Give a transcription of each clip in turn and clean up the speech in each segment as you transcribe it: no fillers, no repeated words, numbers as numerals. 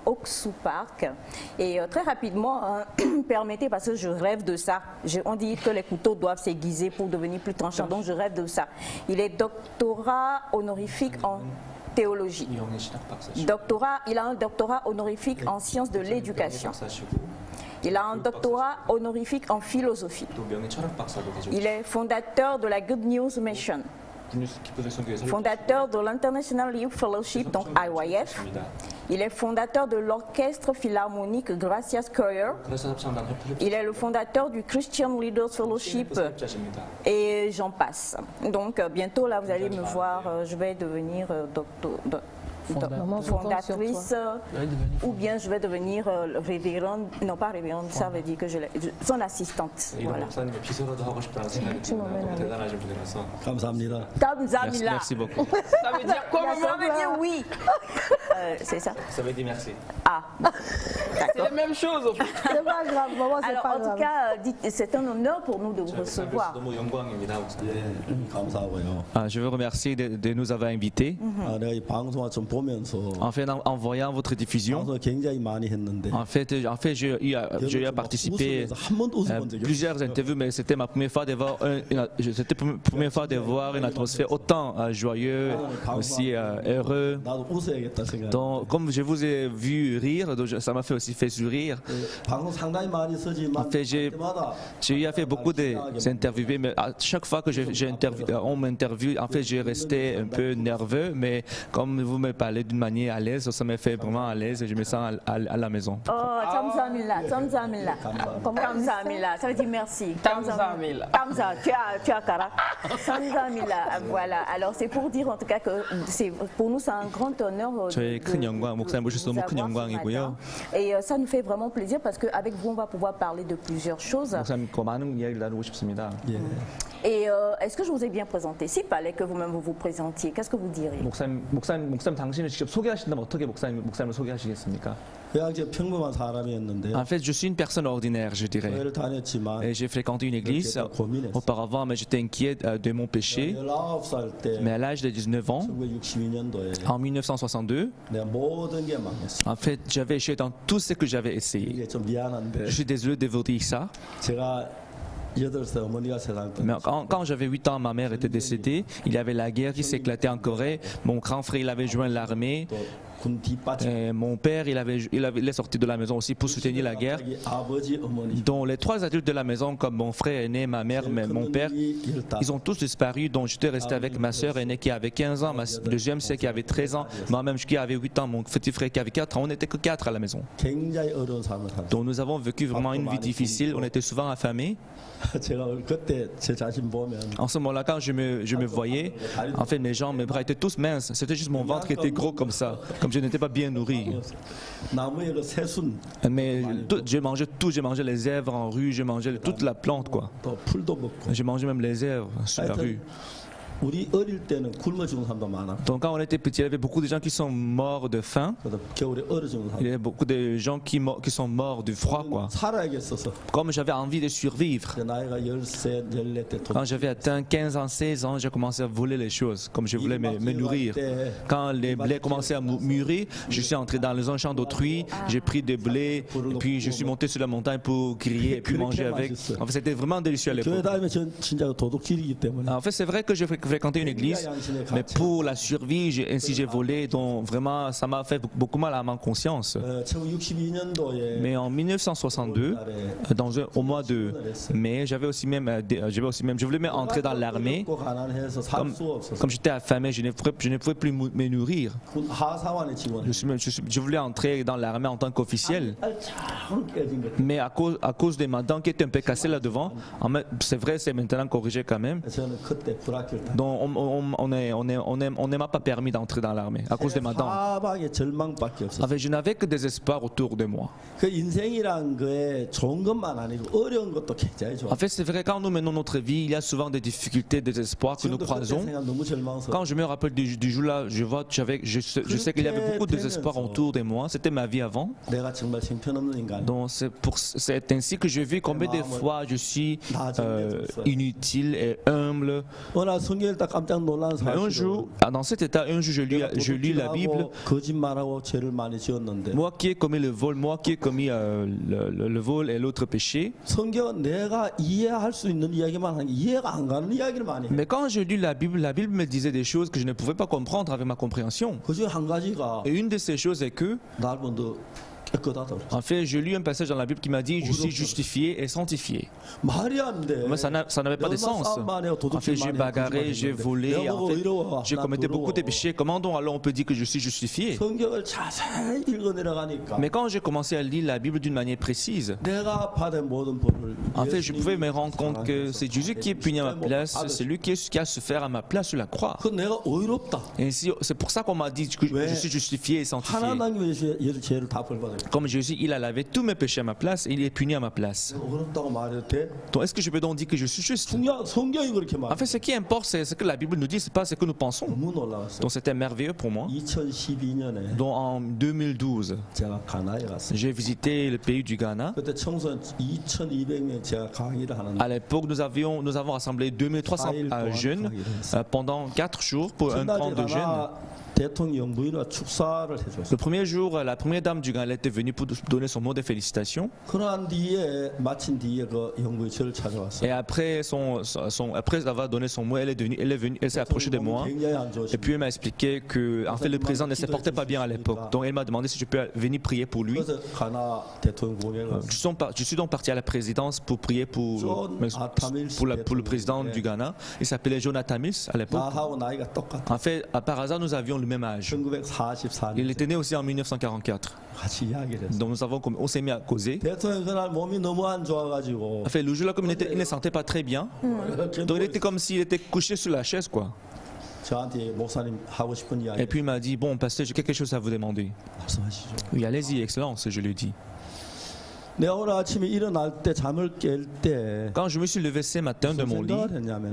Oksu Park. Et très rapidement, permettez, parce que je rêve de ça. On dit que les couteaux doivent s'aiguiser pour devenir plus tranchants, donc je rêve de ça. Il est doctorat honorifique en théologie. Il a un doctorat honorifique en sciences de l'éducation. Il a un doctorat honorifique en philosophie. Il est fondateur de la Good News Mission, fondateur de l'International Youth Fellowship, donc IYF. Il est fondateur de l'orchestre philharmonique Gracias Choir. Il est le fondateur du Christian Leaders Fellowship et j'en passe. Donc bientôt là vous allez me voir, je vais devenir fondatrice ou bien je vais devenir révérende, non pas révérende, ça veut dire que son assistante. Voilà. Merci beaucoup. Ça veut dire quoi? Ça veut dire oui. C'est ça. Ça veut dire merci. Ah. C'est la même chose au fait. C'est pas grave, maman, c'est Alors pas en grave. tout cas, c'est un honneur pour nous de vous recevoir. Je veux remercier de nous avoir invités. En fait, en voyant votre diffusion, en fait, j'ai eu à participer à plusieurs interviews, mais c'était ma première fois de voir une atmosphère autant joyeuse, aussi heureux. Donc, comme je vous ai vu rire, donc ça m'a aussi fait sourire. En fait, j'ai eu à faire beaucoup d'interviews, mais à chaque fois que on m'interviewe, en fait, j'ai resté un peu nerveux, mais comme vous me parlez d'une manière à l'aise, ça m'a fait vraiment à l'aise et je me sens à la maison. Oh, Tamzamila, Tamzamila. Tamzamila, ça veut dire merci. Tamzamila. Tamza, tu as Kara. Tamzamila, voilà. Alors c'est pour dire en tout cas que pour nous c'est un grand honneur 저의 큰 영광, 목사님 모셔서 너무 큰 영광이고요. Et ça nous fait vraiment plaisir parce qu'avec vous on va pouvoir parler de plusieurs choses. 목사님과 많은 이야기를 나누고 싶습니다. Et est-ce que je vous ai bien présenté? S'il fallait que vous-même vous présentiez, qu'est-ce que vous diriez? 목사님 당신을 직접 소개하신다면 어떻게 목사님을 소개하시겠습니까? En fait, je suis une personne ordinaire, je dirais. Et j'ai fréquenté une église auparavant, mais j'étais inquiet de mon péché. Mais à l'âge de 19 ans, en 1962, en fait, j'avais échoué dans tout ce que j'avais essayé. Je suis désolé de vous dire ça. Mais quand j'avais 8 ans, ma mère était décédée. Il y avait la guerre qui s'éclatait en Corée. Mon grand frère, il avait joint l'armée. Mon père, il est sorti de la maison aussi pour soutenir la guerre. Donc les 3 adultes de la maison, comme mon frère aîné, ma mère, mon père, ils ont tous disparu. Donc j'étais resté avec ma soeur aînée qui avait 15 ans, ma deuxième sœur qui avait 13 ans, moi-même qui avait 8 ans, mon petit frère qui avait 4 ans. On n'était que 4 à la maison. Donc nous avons vécu vraiment une vie difficile. On était souvent affamés. En ce moment-là, quand je me voyais, en fait, mes jambes, mes bras étaient tous minces. C'était juste mon ventre qui était gros comme ça, comme je n'étais pas bien nourri. Mais je mangeais tout, j'ai mangé les zèbres en rue, j'ai mangé toute la plante, quoi. J'ai mangé même les zèbres sur la rue. Donc quand on était petit, il y avait beaucoup de gens qui sont morts de faim. Il y avait beaucoup de gens qui sont morts du froid, quoi. Comme j'avais envie de survivre. Quand j'avais atteint 15 ans, 16 ans, j'ai commencé à voler les choses, comme je voulais me nourrir. Quand les blés commençaient à mûrir, je suis entré dans un champ d'autrui, j'ai pris des blés, et puis je suis monté sur la montagne pour griller et puis manger avec. En fait, c'était vraiment délicieux à l'époque. En fait, c'est vrai que je fréquenté une église, mais pour la survie, ainsi j'ai volé, donc vraiment ça m'a fait beaucoup mal à ma conscience. Mais en 1962, au mois de mai, je voulais même entrer dans l'armée. Comme j'étais affamé, je ne pouvais plus me nourrir. Je voulais entrer dans l'armée en tant qu'officiel, mais à cause de ma dent qui était un peu cassée là devant, c'est vrai, c'est maintenant corrigé quand même. Donc on ne m'a pas permis d'entrer dans l'armée à cause de ma dent. En fait, je n'avais que des espoirs autour de moi. En fait, c'est vrai, quand nous menons notre vie, il y a souvent des difficultés, des espoirs que nous croisons. Quand je me rappelle du jour-là, je sais qu'il y avait beaucoup de désespoir autour de moi. C'était ma vie avant. Donc c'est ainsi que je vis combien de fois je suis inutile et humble. 종일 딱 깜짝 놀란 Mais un 사실은 jour, dans cet état, un jour, je lis la Bible. 거짓말하고 죄를 많이 지었는데 Moi qui ai commis le vol, moi qui ai commis le vol et l'autre péché. 성경은 내가 이해할 수 있는 이야기만 하는 게 이해가 안 가는 이야기를 많이 해. Mais quand je lis la Bible me disait des choses que je ne pouvais pas comprendre avec ma compréhension. 그중 한 가지가 Et une de ces choses est que, 날보다 깨끗하다. en fait, je lis un passage dans la Bible qui m'a dit je suis justifié et sanctifié. 말이 안 돼. Mais ça n'avait pas de sens. En fait, j'ai bagarré, j'ai volé, en fait, j'ai commis beaucoup de péchés. Comment donc alors on peut dire que je suis justifié? 성경을 자세히 읽어 내려가니까 Mais quand j'ai commencé à lire la Bible d'une manière précise, 내가 받은 모든 벌을 en fait, je pouvais me rendre compte que c'est Jésus qui est puni à ma place, c'est lui qui a souffert à ma place sur la croix. 그 내가 의롭다. Et ainsi, c'est pour ça qu'on m'a dit que je suis justifié et sanctifié. 하나님이 왜 죄를 다 벌받아요? Comme Jésus, il a lavé tous mes péchés à ma place et il est puni à ma place. 의롭다고 말해도 돼? Donc, est-ce que je peux donc dire que je suis juste? 성경이 그렇게 En 말해. fait, ce qui importe, c'est ce que la Bible nous dit, c'est pas ce que nous pensons. 너무 놀라웠어요. Donc, c'était merveilleux pour moi. 2012년에 Donc, en 2012, 제가 가나에 갔어요. j'ai visité le pays du Ghana. 그때 청소년 2,200명 제가 강의를 하는데 À l'époque, nous avons rassemblé 2300 jeunes pendant 4 jours pour un camp de jeunes. 대통령 부인과 축사를 해줬어요. Le premier jour, la première dame du Ghana était venue pour donner son mot de félicitations. 그러한 뒤에 마친 뒤에 그 영부인 저를 찾아왔어요. Et après, après avoir donné son mot, elle s'est approchée de moi. 굉장히 안 Et 좋으시고 puis elle m'a expliqué que en fait, le président ne se portait pas bien à l'époque. Donc elle m'a demandé si je peux venir prier pour lui. 그래서 가나 대통령 공회를 Je suis donc parti à la présidence pour prier pour le président du Ghana. Il s'appelait Jonathan Mills à l'époque. 나하고 나이가 똑같아. En fait, par hasard, nous avions le même âge. 1944년 Il était né aussi en 1944. 같이 이야기를 했어요. Donc on s'est mis à causer. 대통령 그날 몸이 너무 안 좋아가지고 En fait, le jour-là, comme il ne sentait pas très bien, donc il était comme s'il était couché sur la chaise, quoi. 저한테 목사님 하고 싶은 이야기 Et puis il m'a dit, bon, pasteur, j'ai quelque chose à vous demander. 말씀하시죠. Oui, allez-y, Excellence, je lui dis. 내가 오늘 아침에 일어날 때 잠을 깰 때 Quand je me suis levé ce matin de mon lit,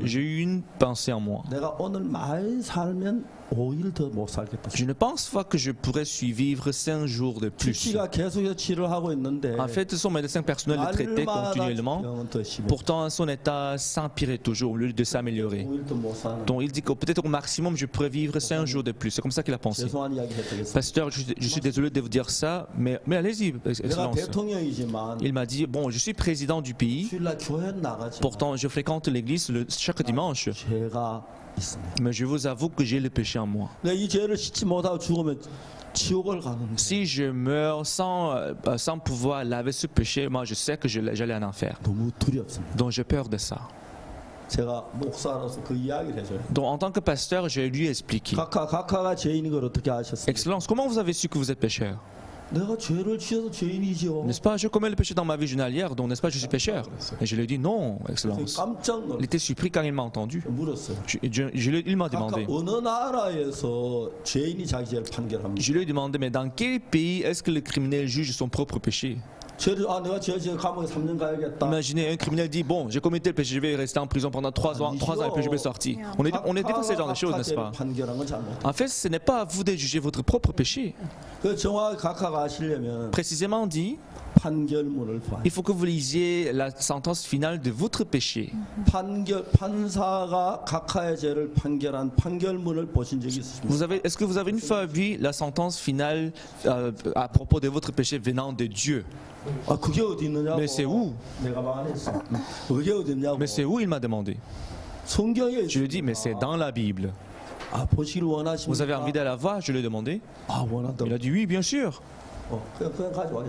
j'ai eu une pensée en moi. 내가 오늘 많이 살면 5일 더 못 살겠다. Je ne pense pas que je pourrais survivre 5 jours de plus. 주치가 계속해서 치료를 하고 있는데 En fait, son médecin personnel le traitait 날마다 continuellement. 병은 더 심해. Pourtant, son état s'empirait toujours au lieu de s'améliorer. 5일 더 못 사는. Donc il dit que peut-être au maximum, je pourrais vivre 5 jours de plus. C'est comme ça qu'il a pensé. 죄송한 이야기 해드리겠습니다. Pasteur, je suis désolé de vous dire ça, mais allez-y, 내가 Excellence. 대통령이지만 Il m'a dit, bon, je suis président du pays, 주일날 교회 나가지. pourtant je fréquente l'église chaque dimanche, 죄가 있습니다. mais je vous avoue que j'ai le péché en moi. 내가 이 죄를 씻지 못하고 죽으면 지옥을 가는데. Si je meurs sans pouvoir laver ce péché, moi je sais que j'allais en enfer. 너무 두렵습니다. Donc j'ai peur de ça. 제가 목사로서 그 이야기를 해줘요. Donc en tant que pasteur, je lui ai expliqué. 각하가 죄인인 걸 어떻게 아셨어요? Excellence, comment vous avez su que vous êtes pécheur? 내가 죄를 지어서 죄인이지요. N'est-ce pas, je commets le péché dans ma vie journalière, donc n'est-ce pas, je suis pécheur? Et je lui ai dit, non, Excellence. 깜짝 Il 놀랐어요. était surpris quand il m'a entendu. 물었어요. Il m'a 각하 demandé. 어느 나라에서 죄인이 자기 죄를 판결합니까? Je lui ai demandé, mais dans quel pays est-ce que le criminel juge son propre péché? 죄를 내가 죄 지어 감옥에 3년 가야겠다. Imaginez un criminel dit, bon, j'ai commis le péché, je vais rester en prison pendant 3 ans, et puis je vais sortir. On est devant ce genre de choses, n'est-ce pas? 판결한 건 잘못. En fait, ce n'est pas à vous de juger votre propre péché. 그 정확히 각하가 아시려면 Précisément dit, 판결문을 봐요. il faut que vous lisiez la sentence finale de votre péché. 판사가 각하의 죄를 판결한 판결문을 보신 적이 있습니까? Est-ce que vous avez une fois vu la sentence finale à propos de votre péché venant de Dieu? 아 그게 어디 있느냐고. Mais c'est où? 내가 말했어. 그게 어디 있냐고. Mais c'est où, il m'a demandé. 성경에 Je lui ai dit, mais c'est dans la Bible. 아 보시길 원하십니까? Vous avez envie d'aller la voir? Je lui ai demandé. 아 원한다. Il a dit oui, bien sûr. 그냥 가져와.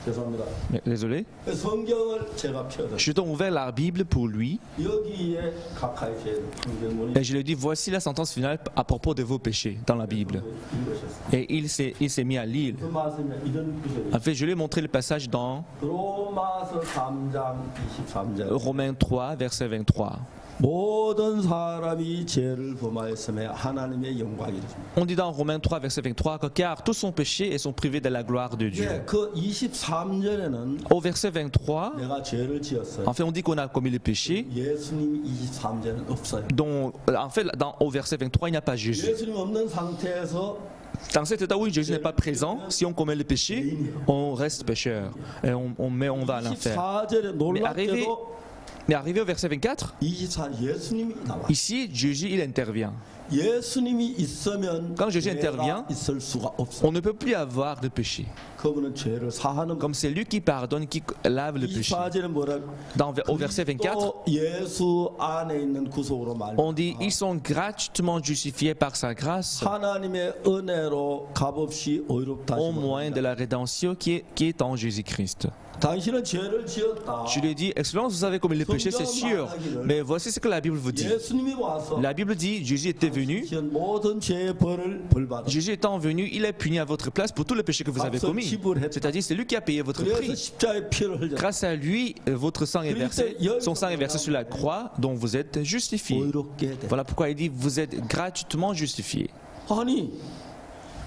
죄송합니다. Mais, désolé. 성경을 제가 펴서 J'ai donc ouvert la Bible pour lui 여기에 각하의 죄 판결문이 et je lui ai dit, voici la sentence finale à propos de vos péchés dans la Bible. 읽으셨어요. Et il s'est mis à lire. 그 말씀에 이런 구절이 En fait, je lui ai montré le passage dans 로마서 3장 23절 Romains 3, verset 23. 모든 사람이 죄를 범하였음에 하나님의 영광이 있습니다. On dit dans Romains 3, verset 23, que car tous sont péchés et sont privés de la gloire de Dieu. 예, 그 23절에는 Au verset 23, 내가 죄를 지었어요. en fait, on dit qu'on a commis le péché. 예수님 23절은 없어요. Donc, en fait, au verset 23, il n'y a pas Jésus. 예수님 없는 상태에서 Dans cet état où Jésus n'est pas présent, si on commet le péché, on reste pécheur et on va à l'enfer. 24절에 Mais arrivé 놀랍게도 Mais arrivé au verset 24, 24 예수님이 나와. ici Jésus il intervient. 예수님이 있으면 Quand Jésus 죄가 intervient, 있을 수가 없어. On ne peut plus avoir de péché. 그분은 죄를 사하는 Comme c'est lui qui pardonne, qui lave le péché. 24절에 뭐라? Au verset 24, 또 예수 안에 있는 구속으로 말. on dit ils sont gratuitement justifiés par sa grâce 하나님의 은혜로 값없이 의롭다. au moyen de la rédemption qui est en Jésus-Christ. 당신은 죄를 지었다. Je lui ai dit, Excellence, vous savez combien le péché, c'est sûr. Mais voici ce que la Bible vous dit. 예수님이 와서 La Bible dit, Jésus était venu. 지은 모든 죄의 벌을 벌받아. Jésus étant venu, il est puni à votre place pour tous les péchés que vous avez commis. C'est-à-dire, c'est lui qui a payé votre 그래서 prix. 십자가의 피를 흘렸다. Grâce à lui, votre sang est versé, son sang est versé sur la croix, dont vous êtes justifiés. 의롭게 돼. Voilà pourquoi il dit, vous êtes gratuitement justifiés. 아니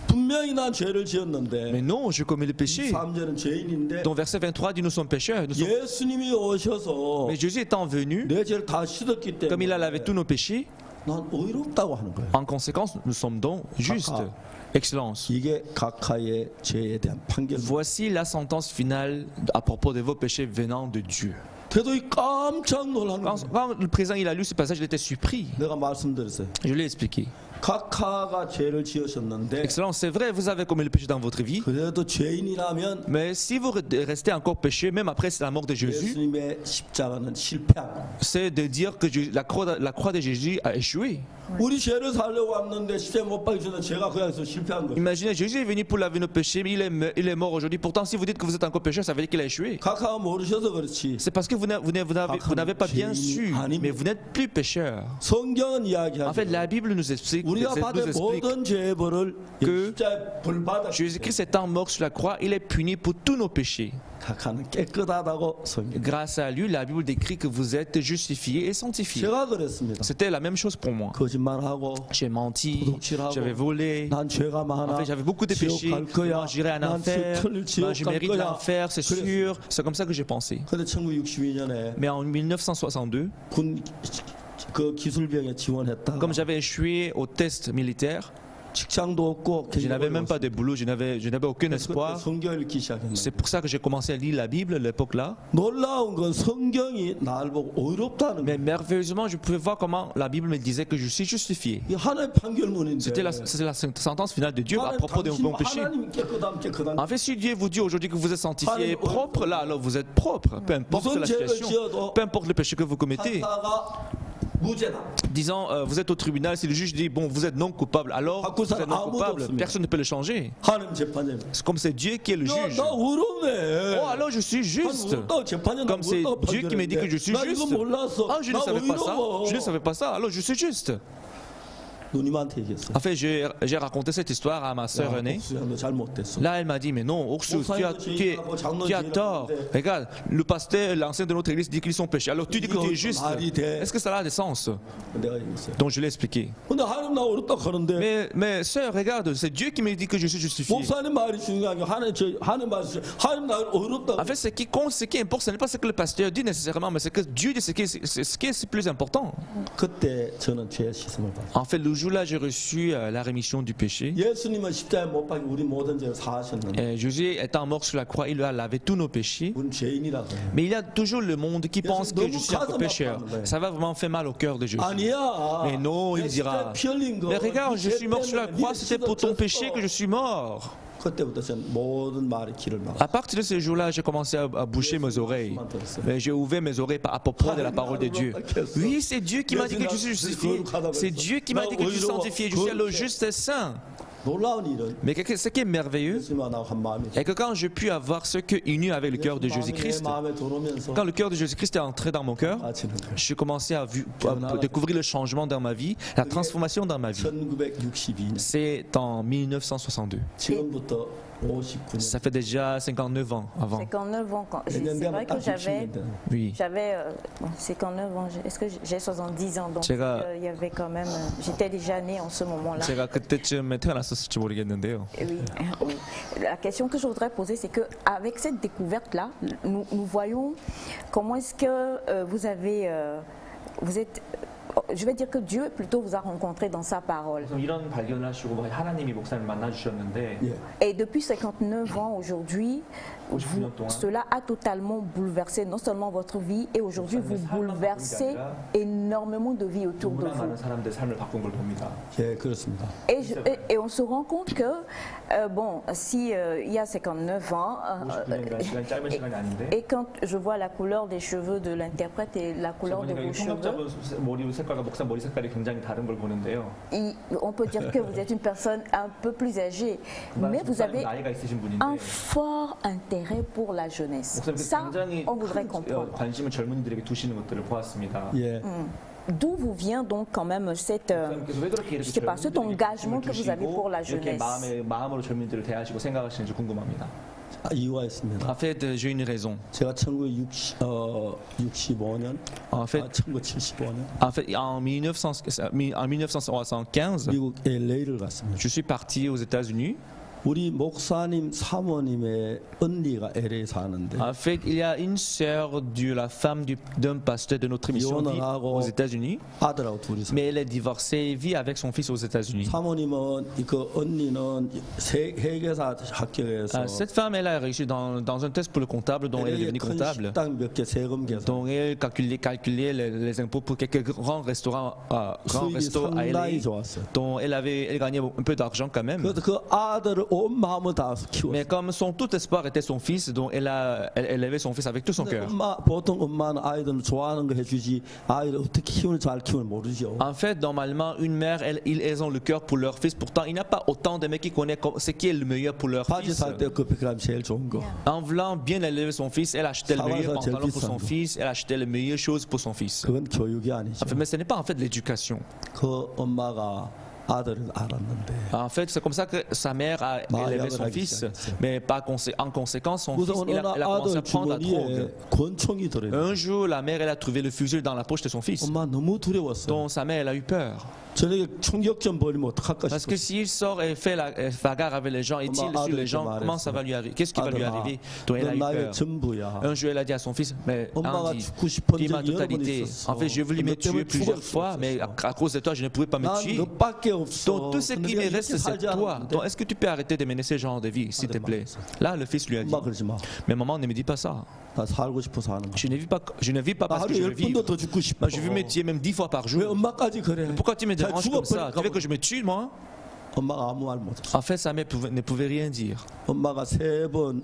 분명히 난 죄를 지었는데 Mais non, je commets le péché. 3절은 죄인인데 Dans verset 23 dit, nous sommes pécheurs. 예수님이 오셔서 Mais Jésus étant venu, 내 죄를 다 씻었기 comme il a 때문에 lavé tous nos péchés, 난 의롭다고 하는 거예요. en conséquence, nous sommes donc justes. Excellence. 이게 각하의 죄에 대한 판결. Voici la sentence finale à propos de vos péchés venant de Dieu. 대도이 깜짝 놀란 거예요. Quand le président il a lu ce passage, il était surpris. 내가 말씀드렸어요. Je l'ai expliqué. 각하가 죄를 지으셨는데 Excellence, c'est vrai, vous avez commis le péché dans votre vie. 그래도 죄인이라면 Mais si vous restez encore péché, même après la mort de Jésus, 예수님의 십자가는 실패한 거예요. c'est de dire que la croix de Jésus a échoué. 우리 죄를 살려고 왔는데 십자가 못 박히셔서 죄가 그 안에서 실패한 거예요. Imaginez, Jésus est venu pour laver nos péchés, mais il est mort aujourd'hui. Pourtant, si vous dites que vous êtes encore pécheur, ça veut dire qu'il a échoué. 각하가 모르셔서 그렇지. C'est parce que vous n'avez pas bien su, mais vous n'êtes plus pécheur. 성경은 En fait, 이야기하죠. la Bible nous explique 우리가 받은 모든 죄의 벌을 que 십자가에 벌 받았기 Jésus-Christ étant mort sur la croix, il est puni pour tous nos péchés. 각하는 깨끗하다고 성경. Grâce à lui, la Bible décrit que vous êtes justifiés et sanctifiés. 제가 그랬습니다. C'était la même chose pour moi. 거짓말하고 J'ai menti, 도둑질하고 j'avais volé. 난 죄가 En 많아. fait, j'avais beaucoup de 지옥 péchés. 갈 거야. Moi, j'irai en 난 enfer. 틀릴 Moi, 지옥 je 갈 mérite 거야. l'enfer, c'est sûr. C'est comme ça que j'ai pensé. 근데 1962년에 Mais en 1962, 군 그 기술병에 지원했다가 comme j'avais échoué au test militaire, 직장도 없고 je n'avais même pas de boulot, je n'avais aucun espoir. 성경 읽기 시작했는데 C'est pour ça que j'ai commencé à lire la Bible à l'époque-là. 놀라운 건 성경이 나를 보고 의롭다는 Mais 거예요. merveilleusement, je pouvais voir comment la Bible me disait que je suis justifié. 이 하나의 판결문인데 C'était la sentence finale de Dieu à propos de mon péché. 하나님 깨끗함 En fait, si Dieu vous dit aujourd'hui que vous êtes sanctifié et propre, là, alors vous êtes propre. Peu importe la situation, peu importe le péché que vous commettez. 각하가 무죄다. Disons, vous êtes au tribunal, si le juge dit, bon, vous êtes non coupable, alors vous êtes non coupable, personne ne peut le changer. 하나님 재판장. C'est comme c'est Dieu qui est le juge. 나 의롭네. Oh, alors je suis juste. Comme c'est Dieu qui me dit que je suis 나 juste. 이거 몰랐어. Ah, je ne 나 savais pas ça. 의로워. Je ne savais pas ça, alors je suis juste. 누님한테 얘기했어. En fait, j'ai raconté cette histoire à ma sœur aînée. 너 잘못됐어. Là, elle m'a dit, mais non, Ursus, tu as tort. Regarde, le pasteur, l'ancien de notre église dit qu'ils sont péchés. Alors tu dis que tu es juste. Est-ce que ça a des sens? 내가 얘기했어요. Donc je l'ai expliqué. 근데 하나님 나 어렵다 그러는데 Mais sœur, regarde, c'est Dieu qui me dit que je suis justifié. 목사님 말이 중요한 게 하나님 말이 하나님 나 어렵다. En fait, ce qui compte, ce qui importe, ce n'est pas ce que le pasteur dit nécessairement, mais ce que Dieu dit, ce qui est le plus important. 그때 저는 죄 씻음을 받았어요. En fait, le jour-là, j'ai reçu la rémission du péché. 예수님은 십자가에 못 박혀 우리 모든 죄를 사하셨는데 Et Jésus étant mort sur la croix, il a lavé tous nos péchés. 우리는 죄인이라고 해요. Mais il y a toujours le monde qui pense que je suis un pécheur. Ça va vraiment faire mal au cœur de Jésus. 아니야. Mais non, il dira, 피 흘린 거. mais regarde, je suis mort sur la croix, 네 c'était pour ton 씻어졌어. péché que je suis mort. 그때부터 저는 모든 말에 귀를 막았어요. À partir de ce jour-là, j'ai commencé à boucher mes oreilles. Mais j'ai ouvert mes oreilles à propos de la parole de Dieu. Oui, c'est Dieu qui m'a dit que je suis justifié. C'est Dieu qui m'a dit que je suis sanctifié. Je suis le juste et saint. 놀라운 일은 Mais ce qui est merveilleux, 예수님과 나하고 한 마음이 est que quand je puis avoir ce que uni avec le cœur de 내 Jésus-Christ, 마음에 들어오면서 quand le cœur de Jésus-Christ est entré dans mon cœur, 아치는 거예요. j'ai commencé à découvrir le changement dans ma vie, la transformation dans ma vie. 1962년 C'est en 1962. 지금부터 59년. Ça fait déjà 59 ans avant. 59 ans. C'est 내년 vrai que 딱 60년 되네. Oui. j'avais 59 ans. Est-ce que j'ai 70 ans? Donc il y avait quand même. J'étais déjà née en ce moment-là. 제가 그때쯤에 태어났었을지 모르겠는데요. Oui. La question que je voudrais poser, c'est que avec cette découverte-là, nous voyons comment est-ce que vous êtes. Je vais dire que Dieu plutôt vous a rencontré dans sa parole. 이런 발견을 하시고 하나님이 목사님 만나 주셨는데 예. Et depuis 59 ans aujourd'hui, cela a totalement bouleversé non seulement votre vie, et aujourd'hui vous bouleversez énormément de vies autour de vous. 예, 그렇습니다. Et on se rend compte que, bon, si il y a 59 ans, et quand je vois la couleur des cheveux de l'interprète et la couleur de vos cheveux, on peut dire que vous êtes une personne un peu plus âgée, mais vous avez un fort intérêt pour la jeunesse. Ça, on voudrait comprendre. 예. D'où vous vient donc quand même cette, je sais pas, cet engagement que vous avez pour la jeunesse? 이유가 있습니다. En fait, j'ai une raison. 제가 1965년, En fait, 1975년 en 1975, 미국 LA를 갔습니다. je suis parti aux États-Unis. 우리 목사님 사모님의 언니가 LA 사는데 En fait, il y a une sœur de la femme d'un pasteur de notre mission qui vit aux États-Unis, 아들하고 둘이서. mais elle est divorcée et vit avec son fils aux États-Unis. 사모님은 그 언니는 회계사 합격해서 Cette femme, elle a réussi dans un test pour le comptable, dont elle est LA devenue 큰 comptable. 식당 몇 개 세금 계산. Donc elle calculait les impôts pour quelques grands restaurants, grands 수익이 restos à LA, 상당히 좋았어요. dont elle gagnait un peu d'argent quand même. 그래서 그 아들을 온 마음을 다 키웠어요. Mais comme son tout espoir était son fils, donc elle élevait son fils avec tout son 근데 cœur. 보통 엄마는 아이들은 좋아하는 거 해주지 아이를 어떻게 키우는 잘 키우는 모르죠. En fait, normalement, une mère, elles ont le cœur pour leur fils. Pourtant, il n'y a pas autant de mecs qui connaissent ce qui est le meilleur pour leur 바지 fils. 살 때 그 백그램 제일 좋은 거. En voulant bien élever son fils, elle achetait le meilleur Ça va, pantalon pour ça, son ça. fils, elle achetait les meilleures choses pour son fils. 그건 교육이 아니죠. En fait, mais ce n'est pas en fait de l'éducation. 그 엄마가 아들을 알았는데 En fait, c'est comme ça que sa mère a élevé son fils, mais en conséquence, son fils, 무슨 어느 elle a commencé à 아들 prendre la drogue. 주머니에 권총이 들어있는 Un jour, la mère, elle a trouvé le fusil dans la poche de son fils. 엄마 너무 두려웠어. Donc sa mère, elle a eu peur. 저녁에 총격전 벌이면 어떡할까 Parce que 싶었어. s'il sort et fait la bagarre avec les gens et tire sur les gens, comment ça va lui arriver? Qu'est-ce qui va lui arriver? Donc elle a 넌 eu 나의 peur. 전부야. Un jour, elle a dit à son fils, mais 엄마가 Andy, 죽고 싶은 tu es ma 적이 여러 번 totalité. 있었어. En fait, je voulais me 너 tuer 때문에 plusieurs 죽을 수 fois, mais 없었어. à cause de toi, je ne pouvais pas me 난 tuer. 너밖에 없어. Donc tout ce qui me reste, c'est toi. Donc est-ce que tu peux arrêter de mener ce genre de vie, s'il te plaît? Là, le fils lui a dit, 엄마 그러지 마. mais maman, ne me dis pas ça. 나 살고 싶어서 하는 거야. Je ne vis pas 나 parce que je 하루에 veux vivre. 10번도 더 죽고 싶어. Moi, je veux me tuer même 10 fois par 왜 jour. 엄마까지 그래? Pourquoi tu me 잘 déranges comme ça? Tu veux que 죽어버릴까 je me tue, moi? 엄마가 아무 말 못했어. En fait, sa mère ne pouvait rien dire. 엄마가 3번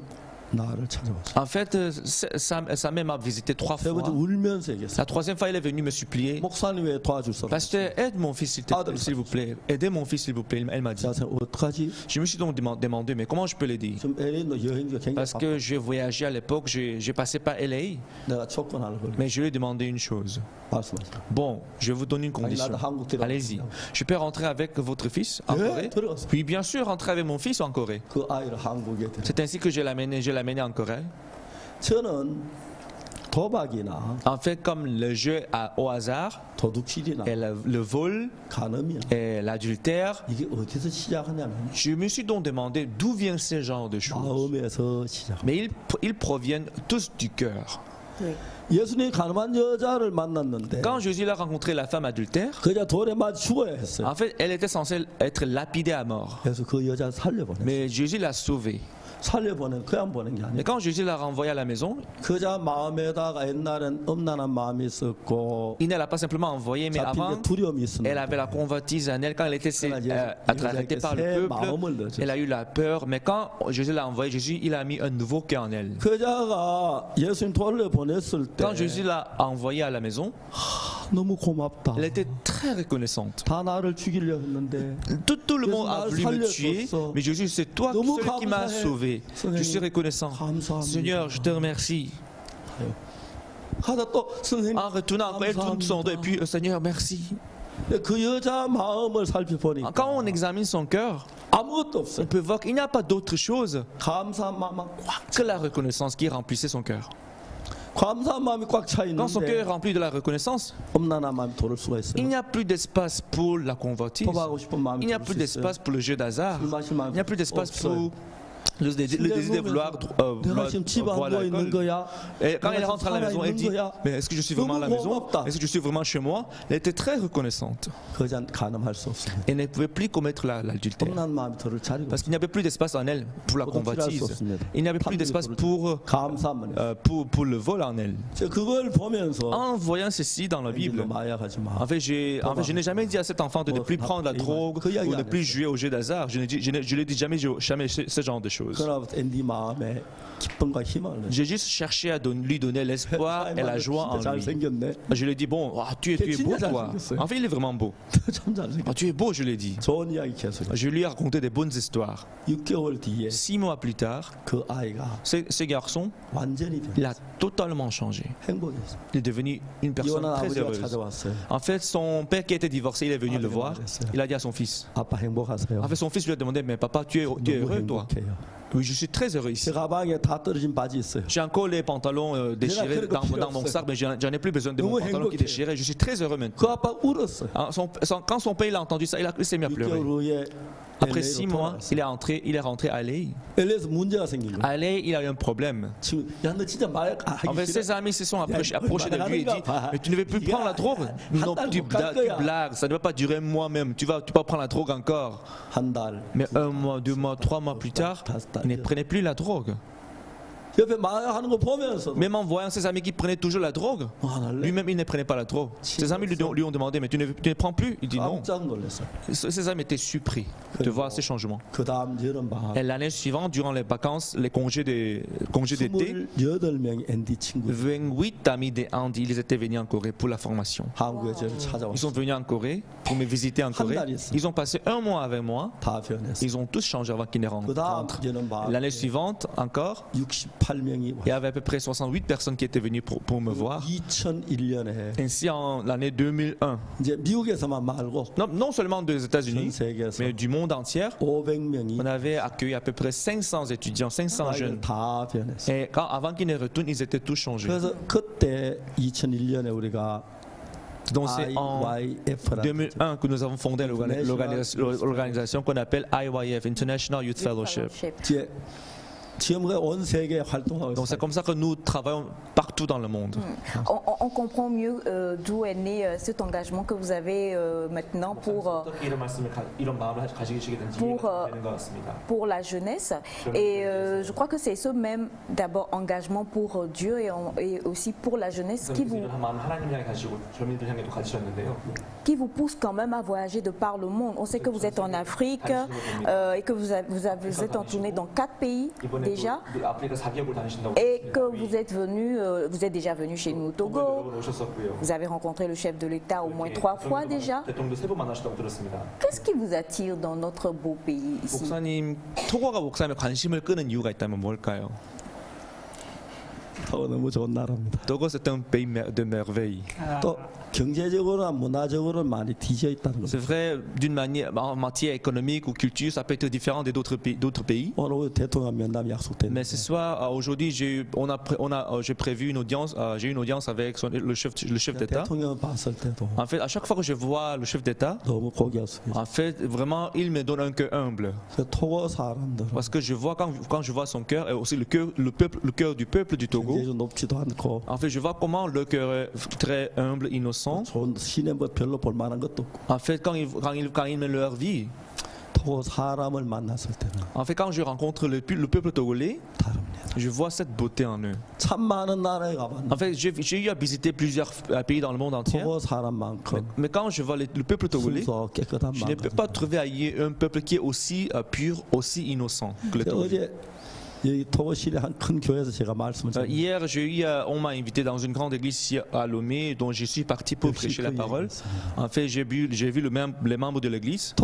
나를 찾아왔어. En fait, sa mère m'a visité 3 세 fois. 번째 울면서 얘기했어. La 3e fois, elle est venue me supplier. 목사님 왜 도와줄 수 없어? Pasteur, aide mon fils, s'il vous plaît. Aidez mon fils, s'il vous plaît. Elle m'a dit. 자, 어떡하지? Je me suis donc demandé, mais comment je peux l'aider? 좀 LA도 여행지가 굉장히 Parce que je voyageais à l'époque, j'ai passé par LA, 내가 조건 하나 걸려. mais je lui ai demandé une chose. 말씀하세요. Bon, je vais vous donner une condition. 나도 한국 들어가고 Allez-y. 싶냐고. Je peux rentrer avec votre fils en Corée? 들어갔어. Puis bien sûr, rentrer avec mon fils en Corée. 그 아이를 한국에 데려. C'est ainsi que je l'ai amené en Corée. 저는 도박이나 En fait, comme le jeu au hasard, 도둑질이나 et le vol, 간음이나 et l'adultère, 이게 어디서 시작하냐면 je me suis donc demandé d'où vient ce genre de choses. 마음에서 시작. Mais ils proviennent tous du cœur. 예수님이 가늠한 여자를 만났는데 Quand Jésus a rencontré la femme adultère, 그 여자 돌에 맞아 죽어야 했어요. en fait, elle était censée être lapidée à mort. 그래서 그 여자 살려보냈어요. Mais Jésus l'a sauvée. 그냥 보낸 게 Mais 아니에요. quand Jésus l'a renvoyée à la maison, 그 여자 마음에다가 옛날엔 엄난한 마음이 있었고 il ne l'a pas simplement envoyée, mais 잡힌 avant, 게 두려움이 elle avait la 있었는데 convoitise en elle. Quand elle était arrêtée par le peuple, elle a eu la peur. Mais quand Jésus l'a envoyée, Jésus, il a mis un nouveau cœur en elle. 그 여자가 예수님 돌려보냈을 때 Quand Jésus l'a envoyée à la maison, 너무 고맙다. elle était très reconnaissante. 다 나를 죽이려 했는데 Tout le monde a voulu me tuer, mais Jésus, c'est toi 너무 celui qui m'a 감사해. sauvé. Je suis reconnaissant. 감사합니다. Seigneur, je te remercie. 하다 또 선생님 En retournant, elle tourne son dos et puis, Seigneur, merci. 그 여자 마음을 살펴보니까 Quand on examine son cœur, 아무것도 on 없어요. peut voir qu'il n'y a pas d'autre chose 감사한 마음만 꽉 que la reconnaissance qui remplissait son cœur. 감사한 마음이 꽉 차 Quand son cœur est 있는데 rempli de la reconnaissance, 엄난한 마음이 돌을 수가 il 있어요. n'y a plus d'espace pour la convoitise. 도박하고 싶은 마음이 Il n'y a 돌 plus 수 있어요. d'espace pour le jeu d'hasard. 술 마실 Il n'y a plus 마음이 d'espace pour 없어요. Le désir de vouloir voir l'alcool. Et quand elle rentre à la maison, elle dit, mais est-ce que je suis vraiment à la maison? Est-ce que je suis vraiment chez moi? Elle était très reconnaissante. Elle ne pouvait plus commettre l'adultère. Parce qu'il n'y avait plus d'espace en elle pour la convoitise. Il n'y avait plus d'espace pour le vol en elle. En voyant ceci dans la Bible, en fait, je n'ai jamais dit à cet enfant de ne plus prendre la drogue ou de ne plus jouer au jeu d'hasard. Je ne lui ai dit jamais ce genre de choses. J'ai juste cherché à lui donner l'espoir et la joie en lui. Je lui ai dit, bon, tu es beau toi. En fait, il est vraiment beau. Tu es beau, je lui ai dit. Je lui ai raconté des bonnes histoires. 6 mois plus tard, ce garçon, il a totalement changé. Il est devenu une personne très heureuse. En fait, son père qui était divorcé, il est venu le voir. Il a dit à son fils. En fait, son fils lui a demandé, mais papa, tu es heureux toi? Oui, je suis très heureux ici. J'ai encore les pantalons déchirés dans mon sac, mais j'en ai plus besoin de mon pantalon qui est déchiré. Je suis très heureux maintenant. Quand son père a entendu ça, il s'est mis à pleurer. Après 6 mois, il est rentré à LA. À LA, il a eu un problème. En fait, ses amis se sont approchés de lui et dit, mais tu ne veux plus prendre la drogue? Non, tu blagues, ça ne va pas durer un mois même. Tu vas prendre la drogue encore. Mais 1 mois, 2 mois, 3 mois plus tard, il ne prenait plus la drogue. Même en voyant ses amis qui prenaient toujours la drogue, lui-même il ne prenait pas la drogue. Ses amis lui ont demandé, mais tu ne prends plus? Il dit non. Ses amis étaient surpris de voir ces changements. Et l'année suivante, durant les vacances, les congés d'été, 28 amis des Andy, ils étaient venus en Corée pour la formation. Ils sont venus en Corée pour me visiter en Corée. Ils ont passé 1 mois avec moi. Ils ont tous changé avant qu'ils ne rentrent. L'année suivante, encore, il y avait à peu près 68 personnes qui étaient venues pour me voir. Ainsi, en l'année 2001, non seulement des États-Unis, mais du monde entier, on avait accueilli à peu près 500 étudiants, 500 jeunes. Et avant qu'ils ne retournent, ils étaient tous changés. Donc c'est en 2001 que nous avons fondé l'organisation qu'on appelle IYF, International Youth Fellowship. Donc c'est comme ça que nous travaillons partout dans le monde. On comprend mieux d'où est né cet engagement que vous avez maintenant pour la jeunesse. Et je crois que c'est ce même d'abord engagement pour Dieu et aussi pour la jeunesse qui vous pousse quand même à voyager de par le monde. On sait que vous êtes en Afrique et que vous êtes en tournée dans 4 pays déjà, et que vous êtes déjà venu chez nous au Togo. Vous avez rencontré le chef de l'État au moins 3 fois déjà. Qu'est-ce qui vous attire dans notre beau pays ici? 목사님, 토고가 목사님의 관심을 끄는 이유가 있다면 뭘까요? 너무 좋은 나라입니다. Togo, c'est un pays de merveille. 또 경제적으로나 문화적으로 많이 뒤져 있다는 거. C'est vrai, d'une manière, en matière économique ou culture, ça peut être différent des d'autres pays. 오늘 대통령 면담 약속됐는데. Mais ce soir, aujourd'hui, j'ai prévu une audience. J'ai eu une audience avec le chef d'État. 대통령 봤을 때도. En fait, à chaque fois que je vois le chef d'État, 너무 고개 숙여. en fait, vraiment, il me donne un cœur humble. 토고 사람들. Parce que je vois quand je vois son cœur et aussi le cœur du peuple du Togo. 높지도 않고. En fait, je vois comment le cœur est très humble, innocent. 시내 뭐 별로 볼 만한 것도 없고. En fait, quand ils mènent leur vie. 토고 사람을 만났을 때는. En fait, quand je rencontre le peuple togolais, je vois cette beauté en eux. 참 많은 나라에 가봤는데. En fait, j'ai eu à visiter plusieurs pays dans le monde entier. 토고 사람만큼. Mais quand je vois le peuple togolais, je ne peux pas trouver ailleurs un peuple qui est aussi pur, aussi innocent que le Togolais. Hier, on m'a invité dans une grande église ici à Lomé, dont je suis parti pour prêcher la parole. En fait, j'ai vu les membres de l'église.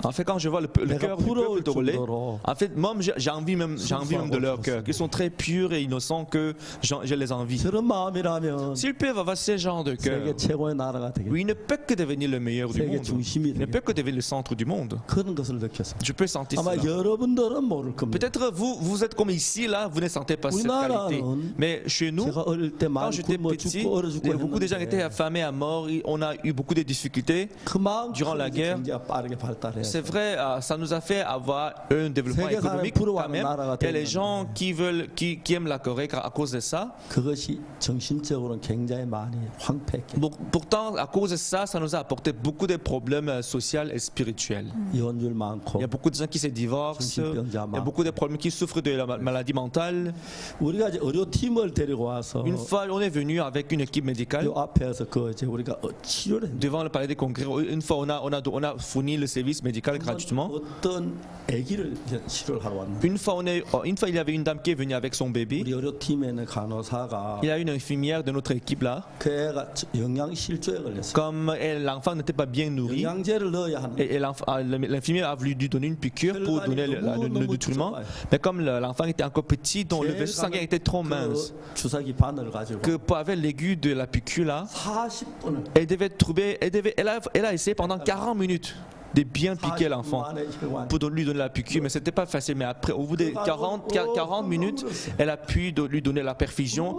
En fait, quand je vois le cœur du peuple togolais, en fait, moi, j'ai envie même de leur cœur. Ils sont très purs et innocents que je les envie. S'ils peuvent avoir ce genre de cœur, oui, ils ne peuvent que devenir le meilleur du monde. Ils ne peuvent que devenir le centre du monde. Je peux sentir cela. Peut-être vous êtes comme ici, là, vous ne sentez pas cette qualité. Mais chez nous, quand j'étais petit, beaucoup de gens étaient affamés à mort. On a eu beaucoup de difficultés durant la guerre. c'est vrai, ça nous a fait avoir un développement économique quand même. Il y a les gens qui aiment la Corée à cause de ça. 그것이 정신적으로는 굉장히 많이 황폐했겠죠. Pourtant, à cause de ça, ça nous a apporté beaucoup de problèmes sociaux et spirituels. 이혼율 많고 Il y a beaucoup de gens qui se divorcent. Il y a beaucoup de problèmes qui souffrent de la maladie mentale. 우리가 이제 의료팀을 데리고 와서 Une fois, on est venu avec une équipe médicale 요 앞에서 그 이제 우리가 치료를 했는데 devant le palais des congrès. Une fois, on a fourni le service médical gratuitement. 어떤 아기를 이제 치료를 하러 왔는데 Une fois, il y avait une dame qui est venue avec son bébé. 우리 의료팀에 있는 간호사가 Il y a une infirmière de notre équipe là. 그 애가 영양실조에 걸렸어요. Comme l'enfant n'était pas bien nourri, 영양제를 넣어야 하는데 et l'infirmière a voulu lui donner une piqûre pour donner le nutriment. Mais comme l'enfant était encore petit, dont le vaisseau sanguin était trop mince, 그 주사기 바늘을 가지고 que pour avoir l'aiguille de la piqûre là, 40분을 elle a essayé pendant 40 minutes de bien piquer l'enfant pour lui donner la piqûre, mais c'était pas facile. Mais après, au bout de 40 minutes, elle a pu lui donner la perfusion.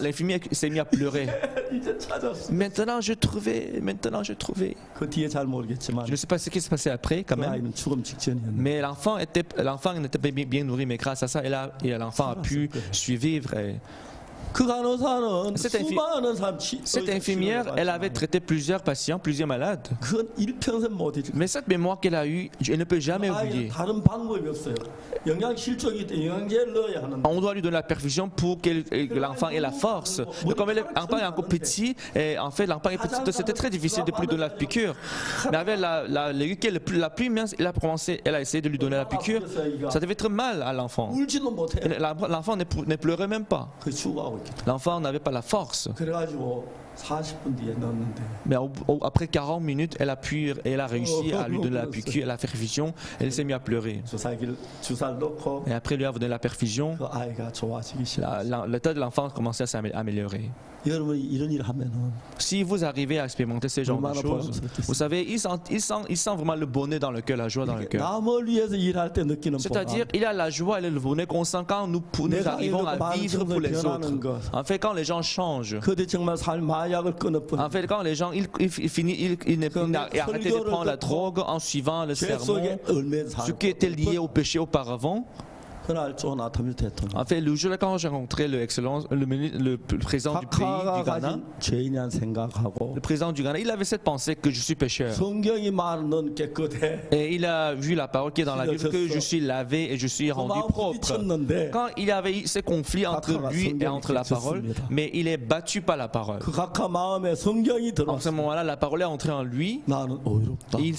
L'infirmière s'est mise à pleurer. 이제 찾았어. Maintenant je trouvais. 그 뒤에 잘 모르겠지만 Je ne sais pas ce qui s'est passé après quand 그 même. 아이는 죽음 직전이었는데 Mais l'enfant n'était pas bien nourri, mais grâce à ça, l'enfant a pu survivre. 그 간호사는 Cette 수많은 사람 Cette infirmière, elle avait traité plusieurs patients, plusieurs malades. 그건 일평생 못 잊을 Mais cette mémoire qu'elle a eue, elle ne peut jamais oublier. 다른 방법이 없어요. 영양실조이기 때문에 영양제를 넣어야 하는데 On doit lui donner la perfusion pour que l'enfant ait la force. Mais comme l'enfant est encore petit, et en fait l'enfant est petit, c'était très difficile de lui donner la piqûre. Mais avec l'aiguille la plus mince, elle a essayé de lui donner la piqûre. Ça devait être mal à l'enfant. 울지도 못해. L'enfant ne pleurait même pas. 그 죽어가고 있겠다. L'enfant n'avait pas la force. 그래가지고 40분 뒤에 넣었는데 Mais après 40 minutes, elle a réussi à lui donner la piqûre, la perfusion. Elle s'est mise à pleurer. 주사를 넣고 Et après lui avoir donné la perfusion, 그 아이가 좋아지기 시작. l'état de l'enfant commençait à s'améliorer. 여러분이 이런 일을 하면은 Si vous arrivez à expérimenter ces genres de choses, vous savez, il sent vraiment le bonheur dans le cœur, la joie dans le cœur. 남을 위해서 일할 때 느끼는 C'est-à-dire, il y a la joie et le bonheur qu'on sent quand nous arrivons à vivre pour les autres. En fait, quand les gens changent, 그들 정말 삶 마약을 끊어버려. en fait, quand les gens ils arrêtent de prendre la drogue en suivant le sermon, ce qui était lié au péché auparavant. 그날 조나타밀 대통령 En fait, le jour là, quand j'ai rencontré le président du pays du Ghana, 죄인이란 생각하고 le président du Ghana, il avait cette pensée que je suis pécheur. 성경이 말하는 넌 깨끗해. Et il a vu la parole qui est dans la Bible que je suis lavé et je suis rendu propre. Quand il y avait eu ces conflits entre lui et entre la parole, mais il est battu par la parole. 그 각하 마음에 성경이 En ce 들어왔어. moment-là, la parole est entrée en lui. 나는 어이롭다. Il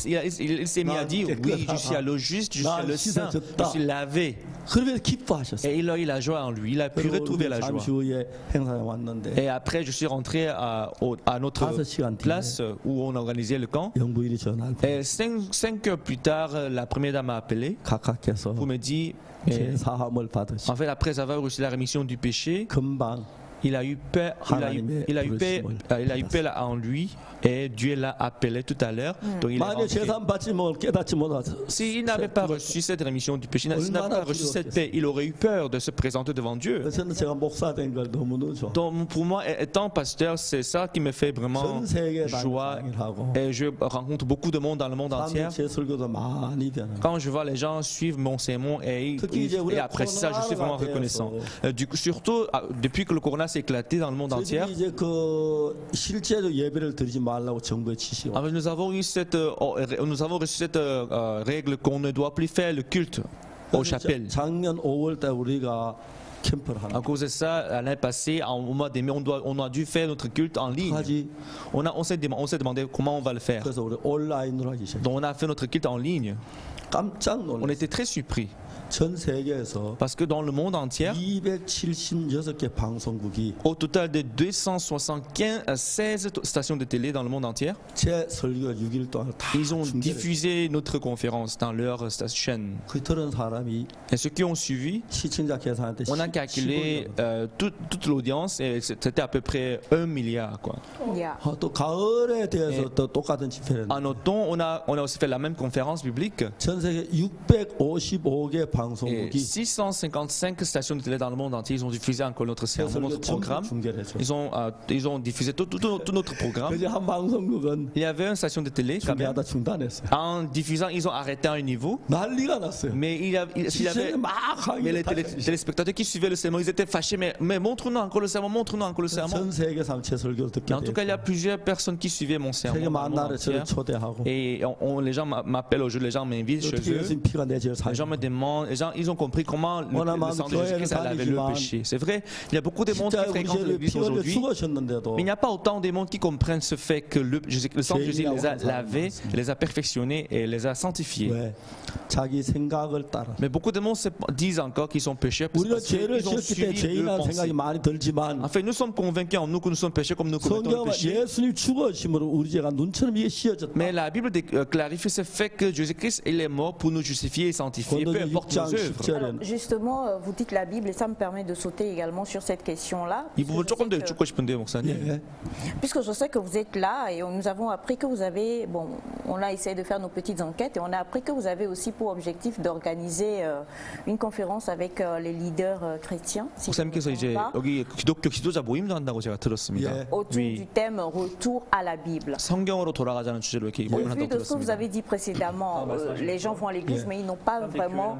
s'est mis à dire, oui, je suis à l'eau juste, je suis à le saint, je suis lavé. 그러면서 기뻐하셨어요. Et il a eu la joie en lui, il a pu retrouver la joie. 잠시 후에 행사에 왔는데 Et après, je suis rentré à notre place où on organisait le camp. 영부인이 전화를 Et 5 heures plus tard, la première dame m'a appelé 각하께서 pour me dire, 제 사함을 받으시 en fait, après avoir reçu la rémission du péché, 금방 il a eu paix en lui et Dieu l'a appelé tout à l'heure. Donc il est 만약 rentré. 재산 받지 못 깨닫지 못하서 S'il n'avait pas reçu cette rémission du péché, s'il n'avait pas reçu cette paix, il aurait eu peur de se présenter devant Dieu. 저는 제가 목사 된 걸 너무너무 좋아. Donc pour moi, étant pasteur, c'est ça qui me fait vraiment 전 세계 joie. 방송을 하고 Et je rencontre beaucoup de monde dans le monde entier. 제 설교도 많이 되는. Quand je vois les gens suivre mon sermon et apprécier ça, je suis vraiment reconnaissant. Du coup, surtout depuis que le corona s'est éclaté dans le monde entier. 저희들이 이제 그 실제로 예배를 드리지 말라고 정부에 지시가. Nous avons reçu cette règle qu'on ne doit plus faire le culte aux chapelles. 작년 5월달 우리가 캠프를 하는. À cause de ça, l'année passée, au mois de mai, on a dû faire notre culte en ligne. 하지. On s'est demandé comment on va le faire. 그래서 우리 온라인으로 하기 시작. Donc on a fait notre culte en ligne. 깜짝 On 놀랐어요. était très surpris 전 세계에서 parce que dans le monde entier, 276개 방송국이 au total de 276 stations de télé dans le monde entier, 제 설교 6일 동안 다 ils ont 중계를. diffusé notre conférence dans leur chaîne. 그 들은 사람이 Et ceux qui ont suivi, 시청자 계산할 때 on a calculé toute l'audience et c'était à peu près 1 milliard. Quoi. Yeah. 또 가을에 대해서 또 똑같은 집회를 En automne, on a aussi fait la même conférence biblique. 전 세계 655개 방송국이 655 stations de télé dans le monde entier, ils ont diffusé encore notre sermon, notre programme. Ils ont diffusé tout notre programme. 그래서 한 방송국은 Il y avait une station de télé, quand même. 중계하다 중단했어요. En diffusant, ils ont arrêté à un niveau. 난리가 났어요. Mais il y avait, 시청자들이 막 mais les 항의를 téléspectateurs qui suivaient le sermon, ils étaient fâchés. Mais montre-nous encore le sermon, montre-nous encore le sermon. 전 세계에서 제 설교를 듣게 En tout cas, il y a 돼서 plusieurs personnes qui suivaient mon sermon. 세계 dans le monde 만나를 entier. 저를 초대하고 Et les gens m'appellent aujourd'hui, les gens m'invitent chez 어떻게 eux. 예수님 피가 내 죄를 Les gens me demandent, ils ont compris comment le sang de Jésus-Christ a lavé le péché. C'est vrai, il y a beaucoup de monde qui 진짜 우리 fréquentent 죄를 l'église 피 흘려 aujourd'hui. 죽으셨는데도 Mais il n'y a pas autant de monde qui comprennent ce fait que le sang de Jésus les a lavés, les a perfectionnés et les a sanctifiés. 왜 자기 생각을 따라 Mais beaucoup de monde disent encore qu'ils sont pécheurs parce 우리는 죄를 qu'ils ont 지었기 때문에 suivi leur 죄인이라는 pensée. 생각이 많이 들지만 En fait, nous sommes convaincus en nous que nous sommes péchés comme nous commettons le 성경은 péché. 예수님 죽으심으로 우리 죄가 눈처럼 이게 씌어졌다. Mais la Bible clarifie ce fait que Jésus-Christ il est mort pour nous justifier et sanctifier, peu 권도기 importe nos 6장 œuvres. 10절에는 Justement, vous dites la Bible et ça me permet de sauter également sur cette question-là. 이 부분 조금 더 Puisque je sais 여쭙고 싶은데요, 목사님. 예. Puisque je sais que vous êtes là et nous avons appris que vous avez, bon, on a essayé de faire nos petites enquêtes et on a appris que vous avez aussi pour objectif d'organiser une conférence avec les leaders chrétiens, si je ne me 목사님께서 trompe 이제 pas, 여기 기독교 지도자 모임도 한다고 제가 들었습니다. 예. autour Oui. du thème retour à la Bible. 성경으로 돌아가자는 주제로 이렇게 Au 모임을 vu 한다고 de ce que vous 들었습니다. avez dit précédemment, les gens vont à l'église mais ils n'ont pas vraiment,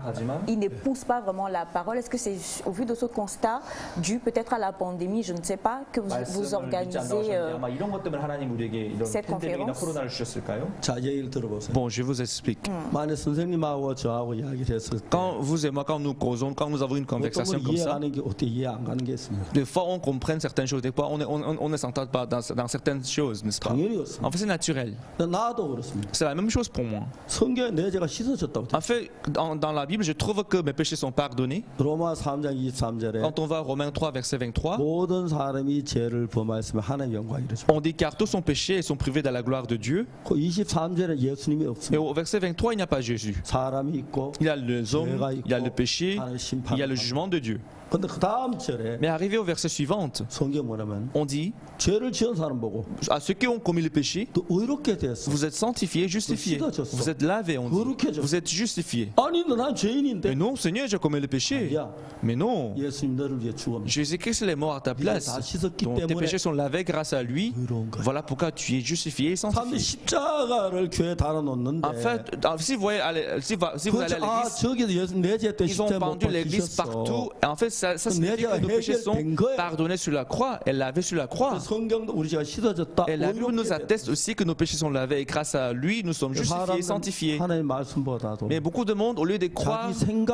ils n'épousent pas vraiment la parole. Est-ce que c'est au vu de ce constat dû peut-être à la pandémie, je ne sais pas, que vous organisez 아마 이런 것 때문에 하나님 우리에게 이런 cette 팬데믹이나 conférence? 코로나를 주셨을까요? 자, 얘기를 들어보세요. Bon, je vous explique. 만약 선생님하고 저하고 이야기를 했을 때 Quand vous et moi, quand nous causons, quand nous avons une 어떤 conversation 건 comme ça, 이해가는 게 어떻게 이해 안 가는 게 있습니다. des fois on comprend certaines choses, des fois on ne s'entend pas dans certaines choses, n'est-ce pas? 당연히 그렇습니다. En fait, c'est naturel. 나도 그렇습니다. C'est la même chose pour moi. 성경에 내 죄가 씻어졌다고 돼. En fait, dans la Bible, je trouve que mes péchés sont pardonnés. 로마 3장 23절에 Quand on va à Romains 3, verset 23, 모든 사람이 죄를 범하였으면 하나님의 영광이 이르죠. on dit car tous sont péchés et sont privés de la gloire de Dieu. 그 23절에 예수님이 Et 없습니다. au verset 23, il n'y a pas Jésus. 사람이 있고 Il y a les hommes, il y a le péché, 하나님 il y a le 심판. jugement de Dieu. 근데 그 다음 절에 Mais arrivé au verset suivant, 성경 뭐냐면 on dit 죄를 지은 사람 보고 à ceux qui ont commis le péché, 또 의롭게 됐어. vous êtes sanctifiés, justifiés. Vous êtes lavés, on dit. Vous êtes justifiés. 아니 난 Mais 죄인인데. non, Seigneur, j'ai commis le péché. 야, Mais non. 예수님 너를 위해 죽었는데. Jésus-Christ est mort à ta place. 다 씻었기 Donc, tes 때문에 péchés sont lavés grâce à lui. 의로운 거야. Voilà pourquoi tu es justifié et 사람들이 sanctifié. 십자가를 교회에 달아놓는데. En fait, si vous allez à l'église, 저기도 예수 내죄 때 ils ont 십자가 못 pendu l'église partout. 박히셨어. En fait, ça signifie que nos péchés sont pardonnés sur la croix et lavés sur la croix. 성경도 우리 죄가 씻어졌다. Et la Bible nous atteste aussi que nos péchés sont lavés et grâce à lui, nous sommes justifiés et sanctifiés. 하나님 말씀보다도 Mais beaucoup de monde, au lieu de croire,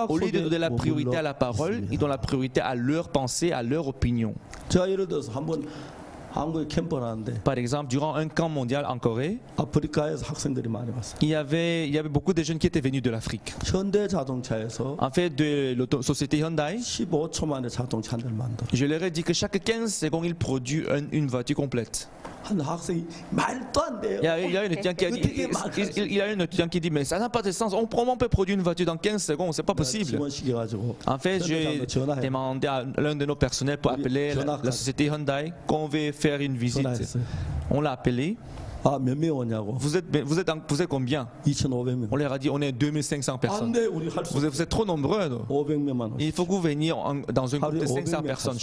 au lieu de donner la priorité à la parole, ils donnent la priorité à leur pensée, à leur opinion. 제가 예를 들어서 한번 한국에 캠프를 하는데 Par exemple, durant un camp mondial en Corée, 아프리카에서 학생들이 많이 왔어요. il y avait beaucoup de jeunes qui étaient venus de l'Afrique. 현대 자동차에서 En fait, de la société Hyundai, 15초 만에 자동차 한 대를 만들어. je leur ai dit que chaque 15 secondes, ils produisent une voiture complète. 한 학생이 말도 안 돼요. Il y a un étudiant qui a dit, il y a un étudiant qui dit, mais ça n'a pas de sens. Comment on peut produire une voiture dans 15 secondes? C'est pas possible. 지원시켜가지고 En fait, j'ai demandé à l'un de nos personnels pour appeler la société Hyundai qu'on veut faire une visite. 전화했어요. On l'a appelé. 아, 몇 명 오냐고. Vous êtes combien? 2,500명. On leur a dit, on est 2500 personnes. 안돼 우리 할 수. Vous êtes trop nombreux. 500명만. Il faut que vous veniez dans un groupe de 500 personnes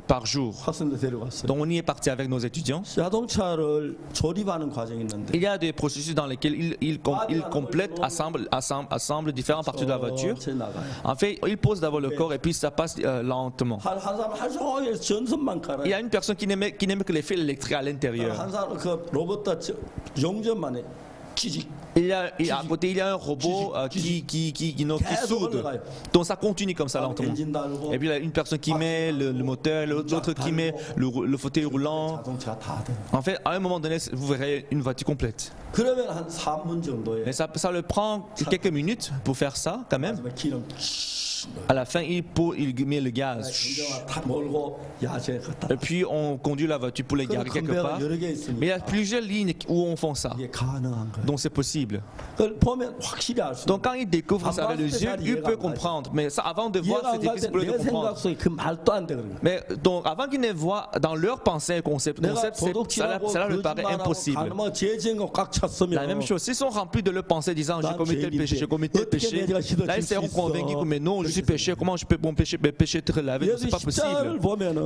par jour. 학생들 데려갔어요. Donc on y est parti avec nos étudiants. 자동차를 조립하는 과정이 있는데. Il y a des processus dans lesquels ils complètent, assemblent différentes parties de la voiture. En fait, ils posent d'abord le corps et puis ça passe lentement. 한 사람 하루 종일 전선만 깔아요. Il y a une personne qui n'aime que les fils électriques à l'intérieur. 한 사람 그 로봇 용접만에 기직. À côté, il y a un robot qui soude. Donc ça continue comme ça lentement. 엔진 달고. Et puis il y a une personne qui met le moteur, l'autre qui met le fauteuil roulant. 자동차 다 돼. En fait, à un moment donné, vous verrez une voiture complète. 그러면 한 3분 정도에 Mais ça leur prend quelques minutes pour faire ça quand même. 마지막에 기름 À la fin, il met le gaz. 운전화 다 몰고 야채 갖다. Et puis on conduit la voiture pour les garer quelque part. 여러 개 Mais il y 있으니까 a plusieurs lignes où on fait ça. 이게 가능한 거예요. Donc c'est possible. impossible. 그걸 보면 확실히 알 수. Donc quand il découvre ça avec les yeux, il peut comprendre. Mais ça, avant de voir, c'est difficile pour lui de 내 생각 comprendre. 속에 그 말도 안 돼 그런 거야. Mais donc avant qu'il ne voit dans leur pensée un concept, 내가 cela leur paraît impossible. 가늠하고 죄지은 거 꽉 찼으면 La même chose, s'ils sont remplis de leur pensée disant j'ai commis tel péché, j'ai commis tel péché, là ils seront convaincus que mais non, je suis péché, comment je peux mon péché être lavé, c'est pas possible.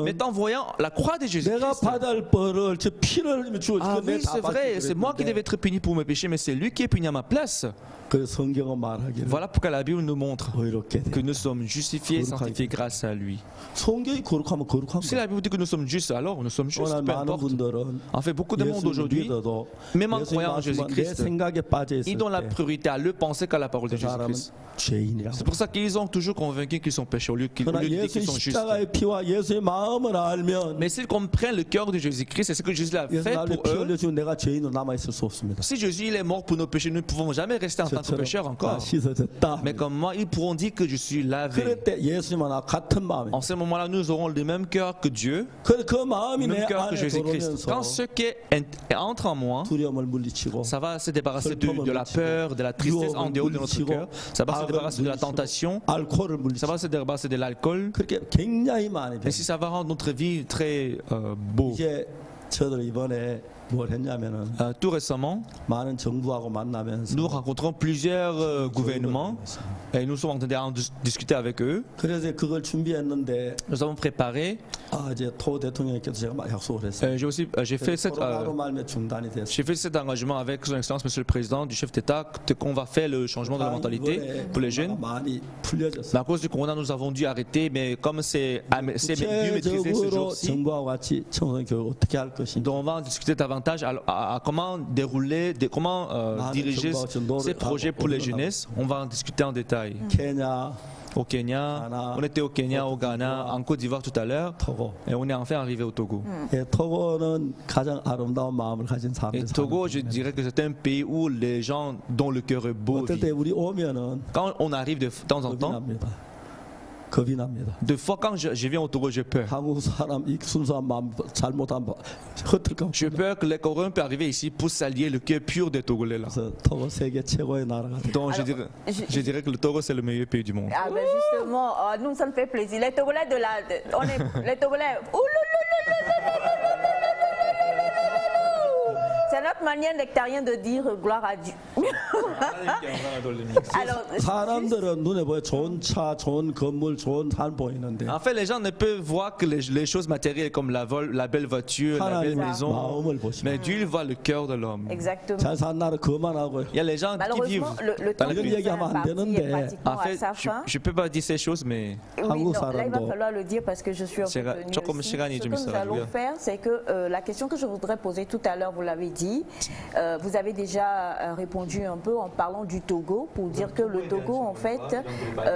Mais en voyant la croix de Jésus, 내가 받을 벌을 저 피를 흘리며 주어지고 ah oui, c'est vrai, c'est moi qui devais être puni pour mes péchés, mais c'est lui qui est puni à ma place. 그 성경은 말하기를 Voilà pourquoi la Bible nous montre 의롭게 que 돼. nous sommes justifiés, sanctifiés grâce à lui. 성경이 거룩하면 거룩한 Si 거야. la Bible dit que nous sommes justes, alors nous sommes justes, 오늘 peu 많은 importe. 분들은 En fait, beaucoup de monde aujourd'hui, 믿어도 même en 예수님 croyant en 말씀은 내 Jésus-Christ, 생각에 빠져 있을 ils donnent la 때 priorité à le penser qu'à la parole de 그 사람은 Jésus-Christ. 죄인이라고. C'est pour ça qu'ils ont toujours convaincu qu'ils sont pécheurs au lieu de 그러나 dire qu'ils 예수의 sont justes. 십자가의 피와 예수의 마음을 알면 Mais s'ils comprennent le cœur de Jésus-Christ, c'est ce que Jésus a 예수 fait 나를 pour 피 eux. 흘려주면 내가 죄인으로 남아 있을 수 없습니다. Si Jésus il est mort pour nos péchés, nous ne pouvons jamais rester en tant que pécheurs encore. 씻어졌다. Mais comme moi, ils pourront dire que je suis lavé. 그럴 때 예수님과 나 같은 마음이. En ce moment-là, nous aurons le même cœur que Dieu, 그 마음이 le 내 même cœur que 안에 Jésus-Christ. Quand 들어오면서 ce qui entre en moi, 두려움을 물리치고 ça va se débarrasser de la peur, de la tristesse en dehors de notre cœur. Ça va se débarrasser de la tentation. 알코올을 Ça 물리치고 va se débarrasser de l'alcool. 그렇게 굉장히 많이 Et si ça va rendre notre vie très beau. 이제 저들 이번에 뭘 했냐면은 Tout récemment, 많은 정부하고 만나면서 nous rencontrons plusieurs gouvernements et nous sommes en train de discuter avec eux. 그래서 그걸 준비했는데 Nous avons préparé. 이제 토 대통령께서 제가 막 약속을 했어요. J'ai fait 코로나로 말미암아 중단이 됐어요. j'ai fait cet engagement avec son excellence Monsieur le Président du chef d'État qu'on va faire le changement de la mentalité pour les jeunes. 많이 풀려졌어요. Mais à cause du corona, nous avons dû arrêter, mais comme c'est mieux maîtrisé ce 구체적으로 jour-ci, 정부와 같이 청소년 교육 어떻게 할 것인가. donc on va en discuter davantage à comment dérouler, comment diriger ces projets pour les jeunesses. On va en discuter en détail. 케냐, Au Kenya, on était au Kenya, au Ghana, en Côte d'Ivoire tout à l'heure, 토고. et on est enfin arrivé au Togo. 예, 토고는 가장 아름다운 마음을 가진 Et 사람들. Togo, je dirais que c'est un pays où les gens dont le cœur est beau 어떨 때 vivent. 우리 오면은 Quand on arrive de temps en 겁이 temps, 납니다. 겁이 납니다. deux fois quand je viens au Togo, j'ai peur. 한국 사람 이 순수한 마음 잘못하면 흩을까. J'ai peur que les Coréens peuvent arriver ici pour s'allier le cœur pur des Togolais là. 그래서 토고 세계 최고의 나라가 돼. Donc Alors, je dirais que le Togo c'est le meilleur pays du monde. Ah ben justement, nous ça me fait plaisir. Les Togolais les Togolais. C'est notre manière nectarienne de dire gloire à Dieu. Alors, 사람들은 눈에 보여 좋은 차, 좋은 건물, 좋은 삶 보이는데 En fait, les gens ne peuvent voir que les choses matérielles comme la belle voiture, la belle 하나님의 maison. 마음을 보시면 Mais Dieu il voit le cœur de l'homme. exactement. 잘 산 나라 그만하고 Il y a les gens qui vivent Malheureusement, le temps dans de le 이런 pays. 얘기하면 안 parti 되는데 est pratiquement En à fait, sa fin. je ne peux pas dire ces choses, mais Oui, 한국 non, là, il va 사람도 falloir le dire parce que je suis un peu 제가 tenue 조금 aussi. 시간이 Ce 좀 que nous allons 있어가지고요. faire, c'est que la question que je voudrais poser tout à l'heure, vous l'avez dit, vous avez déjà répondu un peu en parlant du Togo pour dire que le Togo, en fait,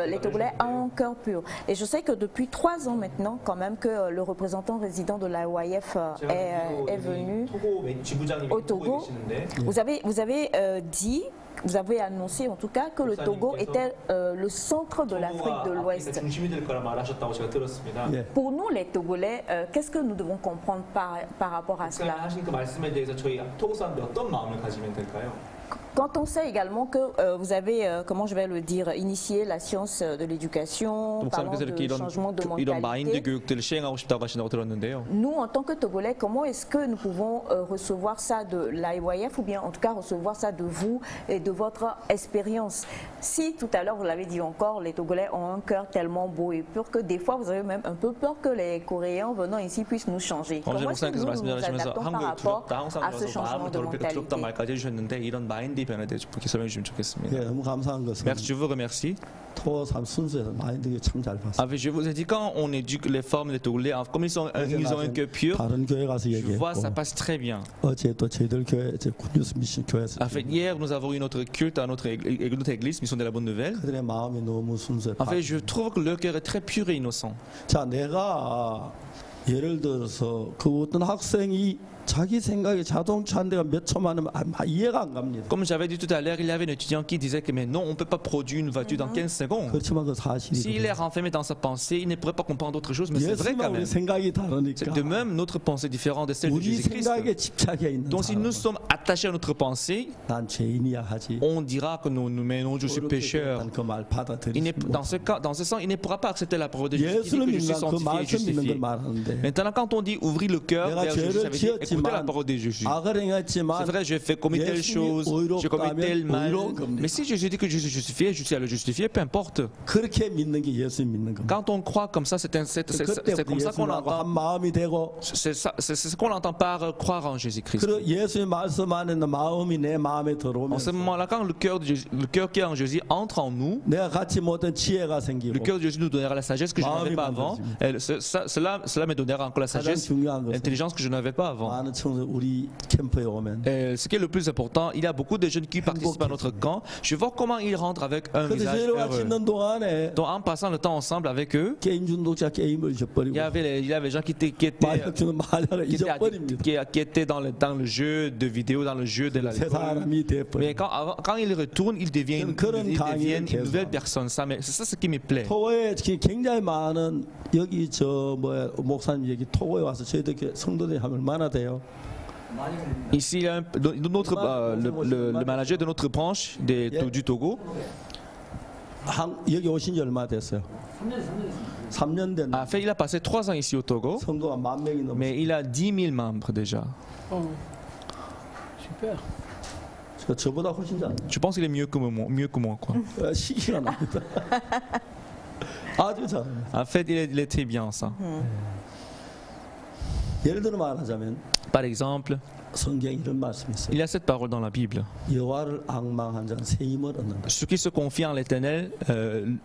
les Togolais ont un cœur pur. Et je sais que depuis 3 ans maintenant, quand même, que le représentant résident de l'AYF est venu au Togo. Vous avez dit, vous avez annoncé en tout cas que le Togo était le centre de l'Afrique de l'Ouest. 예. Pour nous les Togolais, qu'est-ce que nous devons comprendre par rapport à cela? Quand on sait également que vous avez, comment je vais le dire, initié la science de l'éducation, parlant de changement de 이런 마인드 mentalité, 교육들을 시행하고 싶다고 하신다고 들었는데요. nous en tant que Togolais, comment est-ce que nous pouvons recevoir ça de l'AYF ou bien en tout cas recevoir ça de vous et de votre expérience? Si tout à l'heure vous l'avez dit encore, les Togolais ont un cœur tellement beau et pur que des fois vous avez même un peu peur que les Coréens venant ici puissent nous changer. Comment est-ce que nous nous adaptons par rapport à ce changement de mentalité? 말까지 해주셨는데 이런 마인드 변화에 대해서 설명해 주시면 좋겠습니다. 예, 너무 감사한 것은 Merci, je vous remercie. 토고 삶 순수해서 마인드 참잘 봤어요. En fait, je vous ai dit quand on éduque les femmes des Togolais, comme ils ont un cœur pur, 다른 교회 가서 je vois 얘기했고 ça passe très bien. 어제 또 저희들 교회 이제 굿뉴스 미션 교회에서 En fait, hier nous avons eu notre culte à notre église, Mission de la Bonne Nouvelle. 그들의 마음이 너무 순수해. En fait, je trouve que leur cœur est très pur et innocent. 자, 내가 예를 들어서 그 어떤 학생이 자기 생각에 자동차 한 대가 몇 초만 하면 이해가 안 갑니다. Comme j'avais dit tout à l'heure, il y avait un étudiant qui disait que mais non, on ne peut pas produire une voiture dans 15 secondes. 그렇지만 그 사실이 S'il est renfermé dans sa pensée, il ne pourrait pas comprendre autre chose, mais c'est vrai quand 예수님과 우리 même. 생각이 C'est 다르니까 de même, notre pensée est différente de celle de 우리 Jésus-Christ. 생각에 집착해 있는 Donc si nous 사람은 sommes attachés à notre pensée, 난 죄인이야 하지 on dira que nous, mais non, je suis pécheur. 그말 Il 받아들이지 n'est- dans ce cas, dans ce sens, il ne pourra pas accepter la parole de Jésus. Il dit 예수를 que je suis 믿는 그 sanctifié et 말씀 믿는 걸 justifié. 말하는데 Maintenant, quand on dit ouvrir le cœur 내가 vers Jésus, ça 죄를 veut dire écouter la 지었지만 parole de Jésus. 악을 C'est 행했지만 vrai, j'ai fait commis telle chose, j'ai commis tel mal. Mais si Jésus dit que je suis justifié, je suis à le justifier, peu importe. 그렇게 믿는 게 예수 믿는 겁니다. Quand on croit comme ça, c'est comme ça qu'on 예수님하고 한 entend. 마음이 되고 C'est ce qu'on entend par croire en Jésus-Christ. 그 예수의 말씀 안에 있는 마음이 내 마음에 En ce 들어오면서 moment-là, quand le cœur qui est en Jésus entre en nous, 내가 갖지 못한 지혜가 le 생기고 cœur de Jésus nous donnera la sagesse que je n'avais pas avant. Et cela me donnera encore la 가장 sagesse, 중요한 것은 l'intelligence que je n'avais pas avant. 많은 청소 우리 캠프에 오면 Et ce qui est le plus important, il y a beaucoup de jeunes qui participent à notre camp. Je vois comment ils rentrent avec un 그래서 visage 저희를 같이 heureux. 있는 동안에 Donc en passant le temps ensemble avec eux, 게임 중독자 게임을 il 잊어버리고 y avait des gens qui étaient 마약 주는 마약을 잊어버립니다. qui étaient dans le jeu de vidéo, dans le jeu de la 새 사람이 Mais 돼버려. quand ils retournent, ils deviennent une nouvelle personne. C'est ça ce qui me plaît. 토고에 굉장히 많은 여기 목사님 여기 토고에 와서 저희들 성도들이 하면 얼마나 돼요? Ici, il y a le manager de notre branche du Togo. 여기 오신 지 얼마 됐어요? 3년 됐는데 En fait, il a passé 3 ans ici au Togo, 성도가 10,000명이 넘었어요. mais il a 10 000 membres déjà. Super. 저보다 훨씬 잘. Je pense qu'il est mieux que moi, quoi. 시기가 납니다. 아주 잘. En fait, il est très bien en ça. 예를 들어 말하자면 Par exemple, 성경에 이런 말씀이 있어요. il y a cette parole dans la Bible. 여호와를 앙망한 자는 새 힘을 얻는다. Ceux qui se confient en l'Éternel,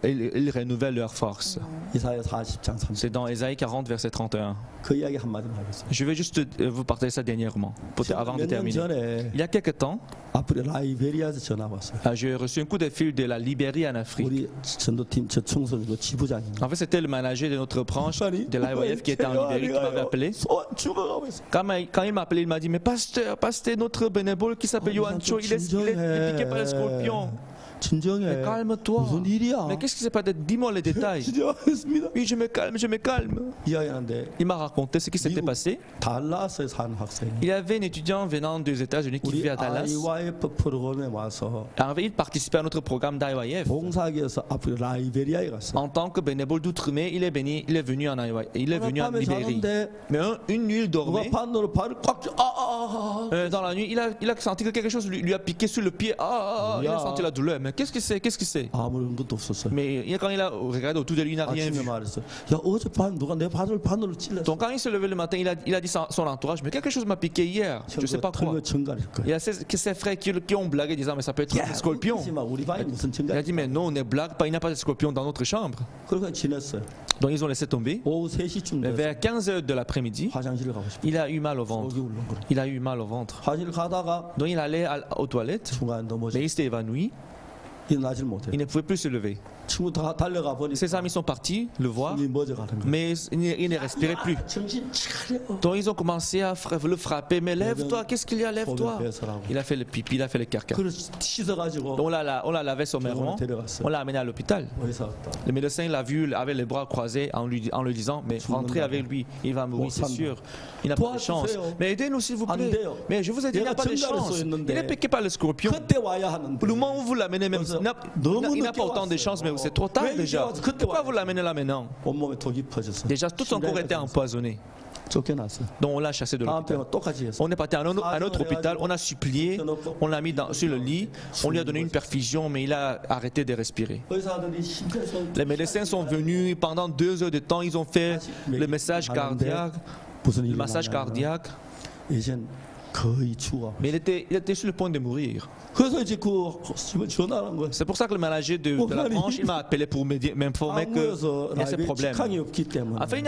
ils renouvellent leur force. 이사야 40장 3절. C'est dans Ésaïe 40, verset 31. 그 이야기 한마디만 하겠습니다. Je vais juste vous partager ça dernièrement, avant de 몇 년 terminer. 전에 Il y a quelques temps, 아프리카 라이베리아에서 전화 왔어요. j'ai reçu un coup de fil de la Libérie en Afrique. 우리 전도팀 저 청소년 지부장님. En fait, c'était le manager de notre branche de l'IYF qui était en Libérie qui m'avait appelé. 죽어가고 있어. Quand il m'a appelé, il m'a dit, mais pasteur, notre bénévole qui s'appelle Yohancho, il est piqué par le scorpion. 진정해. Mais calme-toi. 무슨 일이야? Mais qu'est-ce qui s'est passé? Dis-moi les détails. 진정하겠습니다. Oui, je me calme, je me calme. 이야기하는데 Il m'a raconté ce qui s'était passé. 달라스에 사는 학생이 Il y avait un étudiant venant des États-Unis qui 우리 vivait à Dallas. IYF 프로그램에 와서 En fait, il participait à notre programme d'IYF. 봉사하기에서 아프리카 라이베리아에 갔어. En tant que bénévole d'outre-mer, il est venu en IYF. Il est venu en 밤에 Libérie. 자는데 Mais une nuit, il 누가 dormait. 반으로 발을 꽉 Dans la nuit, il a senti que quelque chose lui a piqué sur le pied. Il a senti la douleur. Mais qu'est-ce que c'est? Qu'est-ce que c'est? 아무런 것도 없었어요. Mais quand il a regardé autour de lui, il n'a rien 아침에 vu. 말했어. 야 어젯밤 누가 내 발을 반으로 찔렀어. Donc quand il s'est levé le matin, il a dit à son entourage, mais quelque chose m'a piqué hier. Je ne sais pas quoi. 정갈일 Il y 거야. a ses frères qui ont blagué disant, mais ça peut être un scorpion. 하지마 우리 방에 무슨 Il a 정갈. dit, mais non, on ne blague pas, il n'y a pas de scorpion dans notre chambre. 그러니까 지냈어요. Donc ils ont laissé tomber. 오후 3시쯤 Mais 돼서 vers 15h de l'après-midi, 화장실 가고 싶어. il a eu mal au ventre. 속이 울렁거려. Il a eu mal au ventre. 화장실 가다가 Donc il allait aux toilettes, 중간에 넘어져 mais il s'était évanoui. 일어나질 못해. Il ne pouvait plus se lever. 친구 다 달려가 보니까 Ses amis sont partis le voir, 숨이 멎어가는 거야. mais il ne respirait plus. 정신 차려. Donc ils ont commencé à le frapper. Mais lève-toi, qu'est-ce qu'il y a? Lève-toi. 배설하고. Il a fait le pipi, il a fait le carcan. 그걸 씻어가지고 Donc on l'a lavé sommairement. On l'a amené à l'hôpital. 의사 왔다. Le médecin l'a vu avec les bras croisés en lui disant, mais rentrez avec lui, il va mourir, c'est sûr. Il n'a pas de chance. Mais aidez-nous s'il vous plaît. Mais je vous ai dit, il n'y a pas de chance. Il est piqué par le scorpion. 그때 와야 하는데. Le moment où vous l'amenez même, il n'a pas autant de chance, mais c'est trop tard déjà. Pourquoi vous l'amenez là maintenant? 온몸에 독이 퍼졌어. Déjà, tout son corps était empoisonné. 쫓겨났어. Donc on l'a chassé de 다음 l'hôpital. 병원 똑같이 했어. On est parti à un autre hôpital, on a supplié, on l'a mis sur le lit, on lui a donné une perfusion, mais il a arrêté de respirer. 의사들이 심폐소 Les médecins sont venus pendant 2 heures de temps, ils ont fait le massage cardiaque, 무슨 le 일이 massage 났냐면 cardiaque, 이젠 거의 죽어. mais il était sur le point de mourir. 그래서 이제 그 집에 전화한 거야. C'est pour ça que le manager de la branche, il m'a appelé pour m'informer qu'il y a ce problème. 직항이 없기 때문에. Enfin, il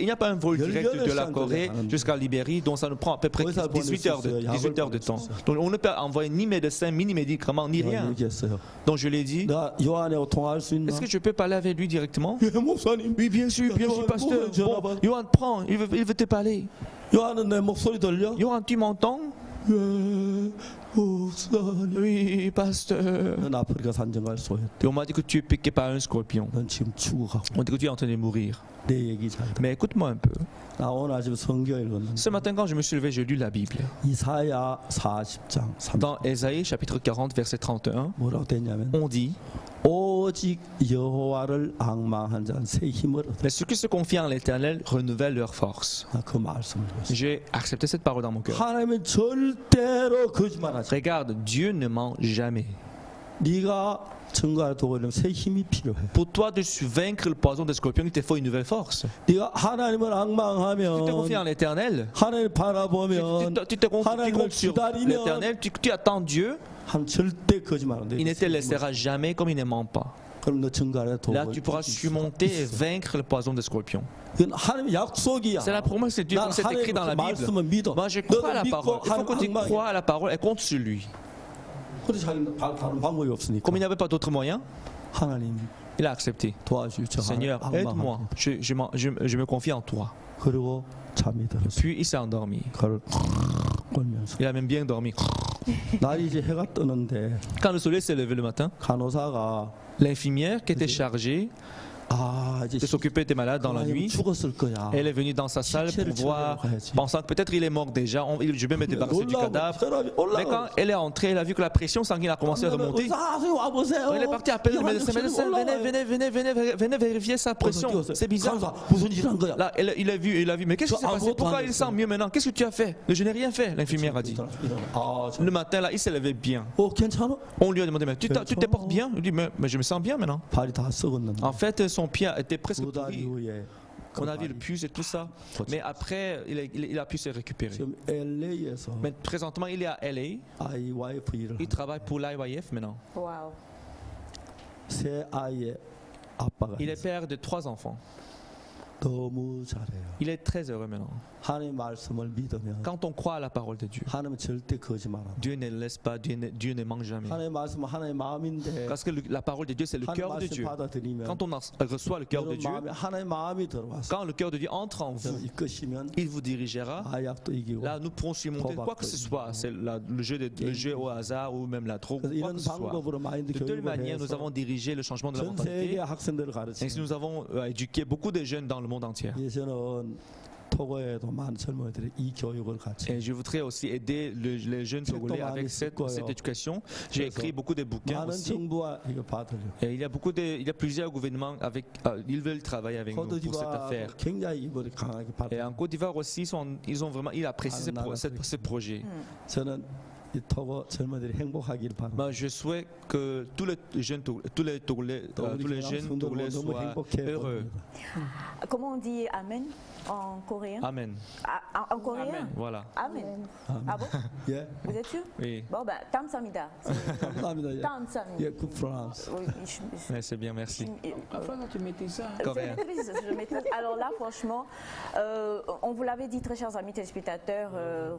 n'y a pas un vol direct de la Corée jusqu'à Libérie, donc ça nous prend à peu près 18 heures de temps. Donc on ne peut envoyer ni médecin, ni médicaments, ni rien. 얘기했어요. Donc je lui ai dit, 나 요한하고 통화할 수 있나? est-ce que je peux parler avec lui directement? 예, 목사님. Oui, bien sûr, pasteur. Bon, Johan, prends, il veut te parler. 요한은 내 목소리 들려? Johan, tu m'entends? 예, 목사님. Oui, pasteur. 넌 아프리카 산정갈 소였다. Et on m'a dit que tu es piqué par un scorpion. 넌 지금 죽어가고. On dit que tu es en train de mourir. 내 얘기 잘 들어. Mais écoute-moi un peu. 나 오늘 아침 성경 읽었는데 Ce matin, quand je me suis levé, j'ai lu la Bible. 이사야 40장 3. Dans Ésaïe, chapitre 40, verset 31, 뭐라고 됐냐면 on dit 오직 여호와를 앙망한 자는 새 힘을 얻어. mais ceux qui se confient en l'Éternel renouvellent leur force. 그 말씀을 들었어요. J'ai accepté cette parole dans mon cœur. 하나님은 절대로 거짓말하지. Regarde, Dieu ne ment jamais. 네가 증거를 도우려면 새 힘이 필요해. Pour toi de vaincre le poison des scorpions, il te faut une nouvelle force. 네가 하나님을 Tu te confies en 앙망하면 l'Éternel. 하나님 바라보면 Tu te comptes sur l'Éternel. Tu attends Dieu. 한 절대 거짓말 안 돼. Il ne te laissera jamais comme il ne ment pas. 그럼 너 증거를 도우. Là, tu pourras surmonter et vaincre le poison des scorpions. 이건 하나님의 약속이야. C'est la promesse de Dieu, comme c'est écrit dans la Bible. 말씀을 믿어. Moi, je crois à la 너는 parole. 믿고 Il faut que tu 하나님 crois à la parole et compte sur lui. 그렇지 다른 방법이 없으니까. Comme il n'y avait pas d'autre moyen, 하나님 il a accepté. 도와주죠. Seigneur, aide-moi. Je me confie en toi. 그리고 잠이 들었어. Puis il s'est endormi. 그걸 꼴면서 Il a même bien dormi. 날이 이제 해가 뜨는데 Quand le soleil s'est levé le matin, 간호사가 l'infirmière qui était chargée 이제 de s'occuper des malades dans la nuit, 죽었을 거야. elle est venue dans sa salle pour voir, pensant que peut-être il est mort déjà. Je vais me débarrasser du cadavre. Mais quand elle est entrée, elle a vu que la pression sanguine a commencé à remonter. Elle est partie appeler le médecin. Médecin, venez vérifier sa pression. C'est bizarre. 무슨 일 한 거야? Là, il a vu, mais qu'est-ce qui s'est passé? Pourquoi il sent mieux maintenant? Qu'est-ce que tu as fait? Je n'ai rien fait, l'infirmière a dit. Le matin, là, il s'est levé bien. 괜찮아? On lui a demandé, mais tu te portes bien? Il dit, mais je me sens bien maintenant. 발이 다 썩었는데. En fait, son pied était presque 두 달 pourri. 이후에 On a vu le puce et tout ça. Mais après, il a pu se récupérer. 지금 LA에서 Mais présentement, il est à LA. IYF 일을 Il travaille pour l'IYF maintenant. Wow. 새 아이의 아빠가 Il est père de 3 enfants. 너무 잘해요. Il est très heureux maintenant. 하나님 말씀을 믿으면 Quand on croit à la parole de Dieu, 하나님은 절대 거짓말 안 해요. Dieu ne laisse pas, Dieu ne manque jamais. 하나님 말씀은 하나님 마음인데 Parce que la parole de Dieu, c'est le 하나님 cœur de 말씀 Dieu. 받아들이면 Quand on reçoit le cœur de 여러분 Dieu, 마음에 하나님 마음이 들어와서 quand le cœur de Dieu entre en vous, 이끄시면 il vous dirigera. 아약도 이기고 Là, nous pourrons surmonter quoi que ce soit. C'est le jeu au hasard ou même la drogue, 그래서 quoi 이런 que ce soit. 방법으로 마인드 De telle 교육을 manière, nous 해서 avons dirigé le changement de la 전 세계 mentalité. 학생들을 Ainsi, 가르치고 nous avons éduqué beaucoup de jeunes dans le monde entier. 저는 토고에도 많은 젊은이들이 이 교육을 같이 Et je voudrais aussi aider les jeunes Togolais avec cette éducation. J'ai écrit beaucoup de bouquins 많은 aussi. 정부와 이거 받으려고. Et il y a plusieurs gouvernements ils veulent travailler avec nous pour cette 코트디부아르 affaire. 굉장히 이번에 강하게 Et 받아. en Côte d'Ivoire aussi, ils apprécient ce projet. 저는 이 토고 젊은이들이 행복하기를 바랍니다. Ben, je souhaite que tous les jeunes Togolais soient heureux. Comment on dit Amen en coréen? Amen. En coréen? Amen. Voilà. Amen. Ah bon? 예, Vous êtes sûr? Oui. Bon, ben, 감사합니다. 감사합니다. 예, 감사합니다. 예, good France. Oui, Ouais, c'est bien, merci. Enfin, tu mettais ça. Coréen. Je maîtrise. Alors là, franchement, on vous l'avait dit, très chers amis téléspectateurs,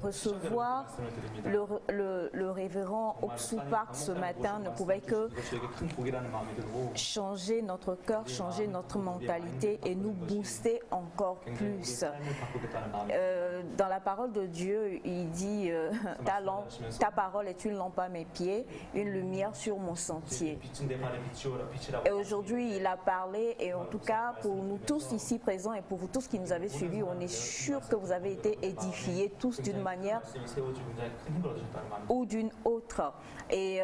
recevoir le révérend Oksu Park ce matin ne pouvait que changer notre cœur, changer notre mentalité et nous booster encore plus. Dans la parole de Dieu, il dit ta parole est une lampe à mes pieds, une lumière sur mon sentier. Et aujourd'hui, il a parlé, et en tout cas, pour nous tous ici présents et pour vous tous qui nous avez suivis, on est sûr que vous avez été édifiés tous d'une manière ou d'une autre. Et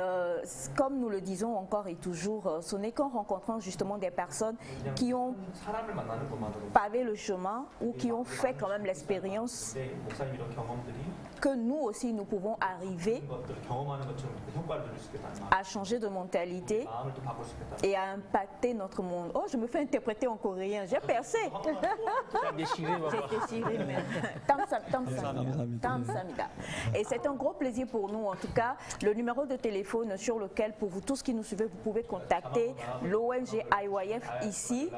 comme nous le disons encore et toujours, ce n'est qu'en rencontrant justement des personnes qui ont pavé le chemin ou qui ont fait quand même l'expérience que nous aussi nous pouvons arriver à changer de mentalité et à impacter notre monde. Oh, je me fais interpréter en coréen, j'ai percé. J'ai déchiré, mais 감사합니다. Et c'est un gros plaisir pour nous, en tout cas. Le numéro de téléphone sur lequel, pour vous tous qui nous suivez, vous pouvez contacter l'ONG IYF ici.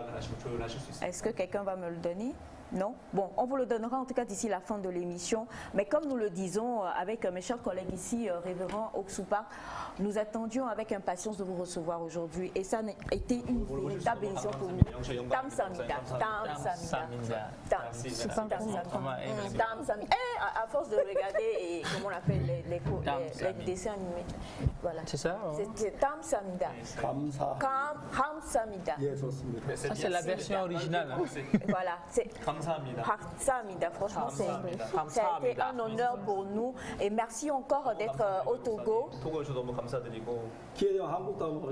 Est-ce que quelqu'un va me le donner? Non? Bon, on vous le donnera en tout cas d'ici la fin de l'émission. Mais comme nous le disons avec mes chers collègues ici, révérend Oksupa, nous attendions avec impatience de vous recevoir aujourd'hui. Et ça a été une véritable bénédiction pour nous. Tam Samida. Tam Samida. Tam Samida. À force de regarder, et comment on appelle les dessins animés. Voilà. C'est ça? C'est Tam Samida. Kam Samida. Ça, c'est la version originale. Voilà. Kamsahamnida. Franchement, ça a été un honneur pour nous. Et merci encore d'être au Togo.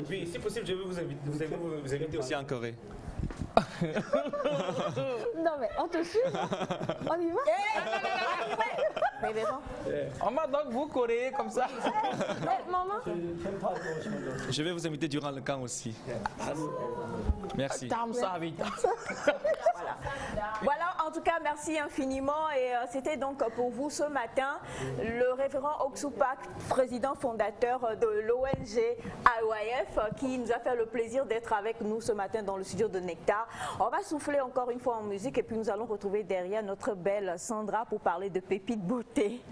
Oui, si possible, je vais vous inviter aussi en Corée. Non mais on te suit, non? On y va? Mais vraiment. On m'a donc vous Corée comme ça. Maman? Je vais vous inviter durant le camp aussi. Merci. Voilà, en tout cas, merci infiniment. Et c'était donc pour vous ce matin, le révérend Oksupa, président fondateur de l'ONG IYF, qui nous a fait le plaisir d'être avec nous ce matin dans le studio de Nectar. On va souffler encore une fois en musique et puis nous allons retrouver derrière notre belle Sandra pour parler de pépites beauté.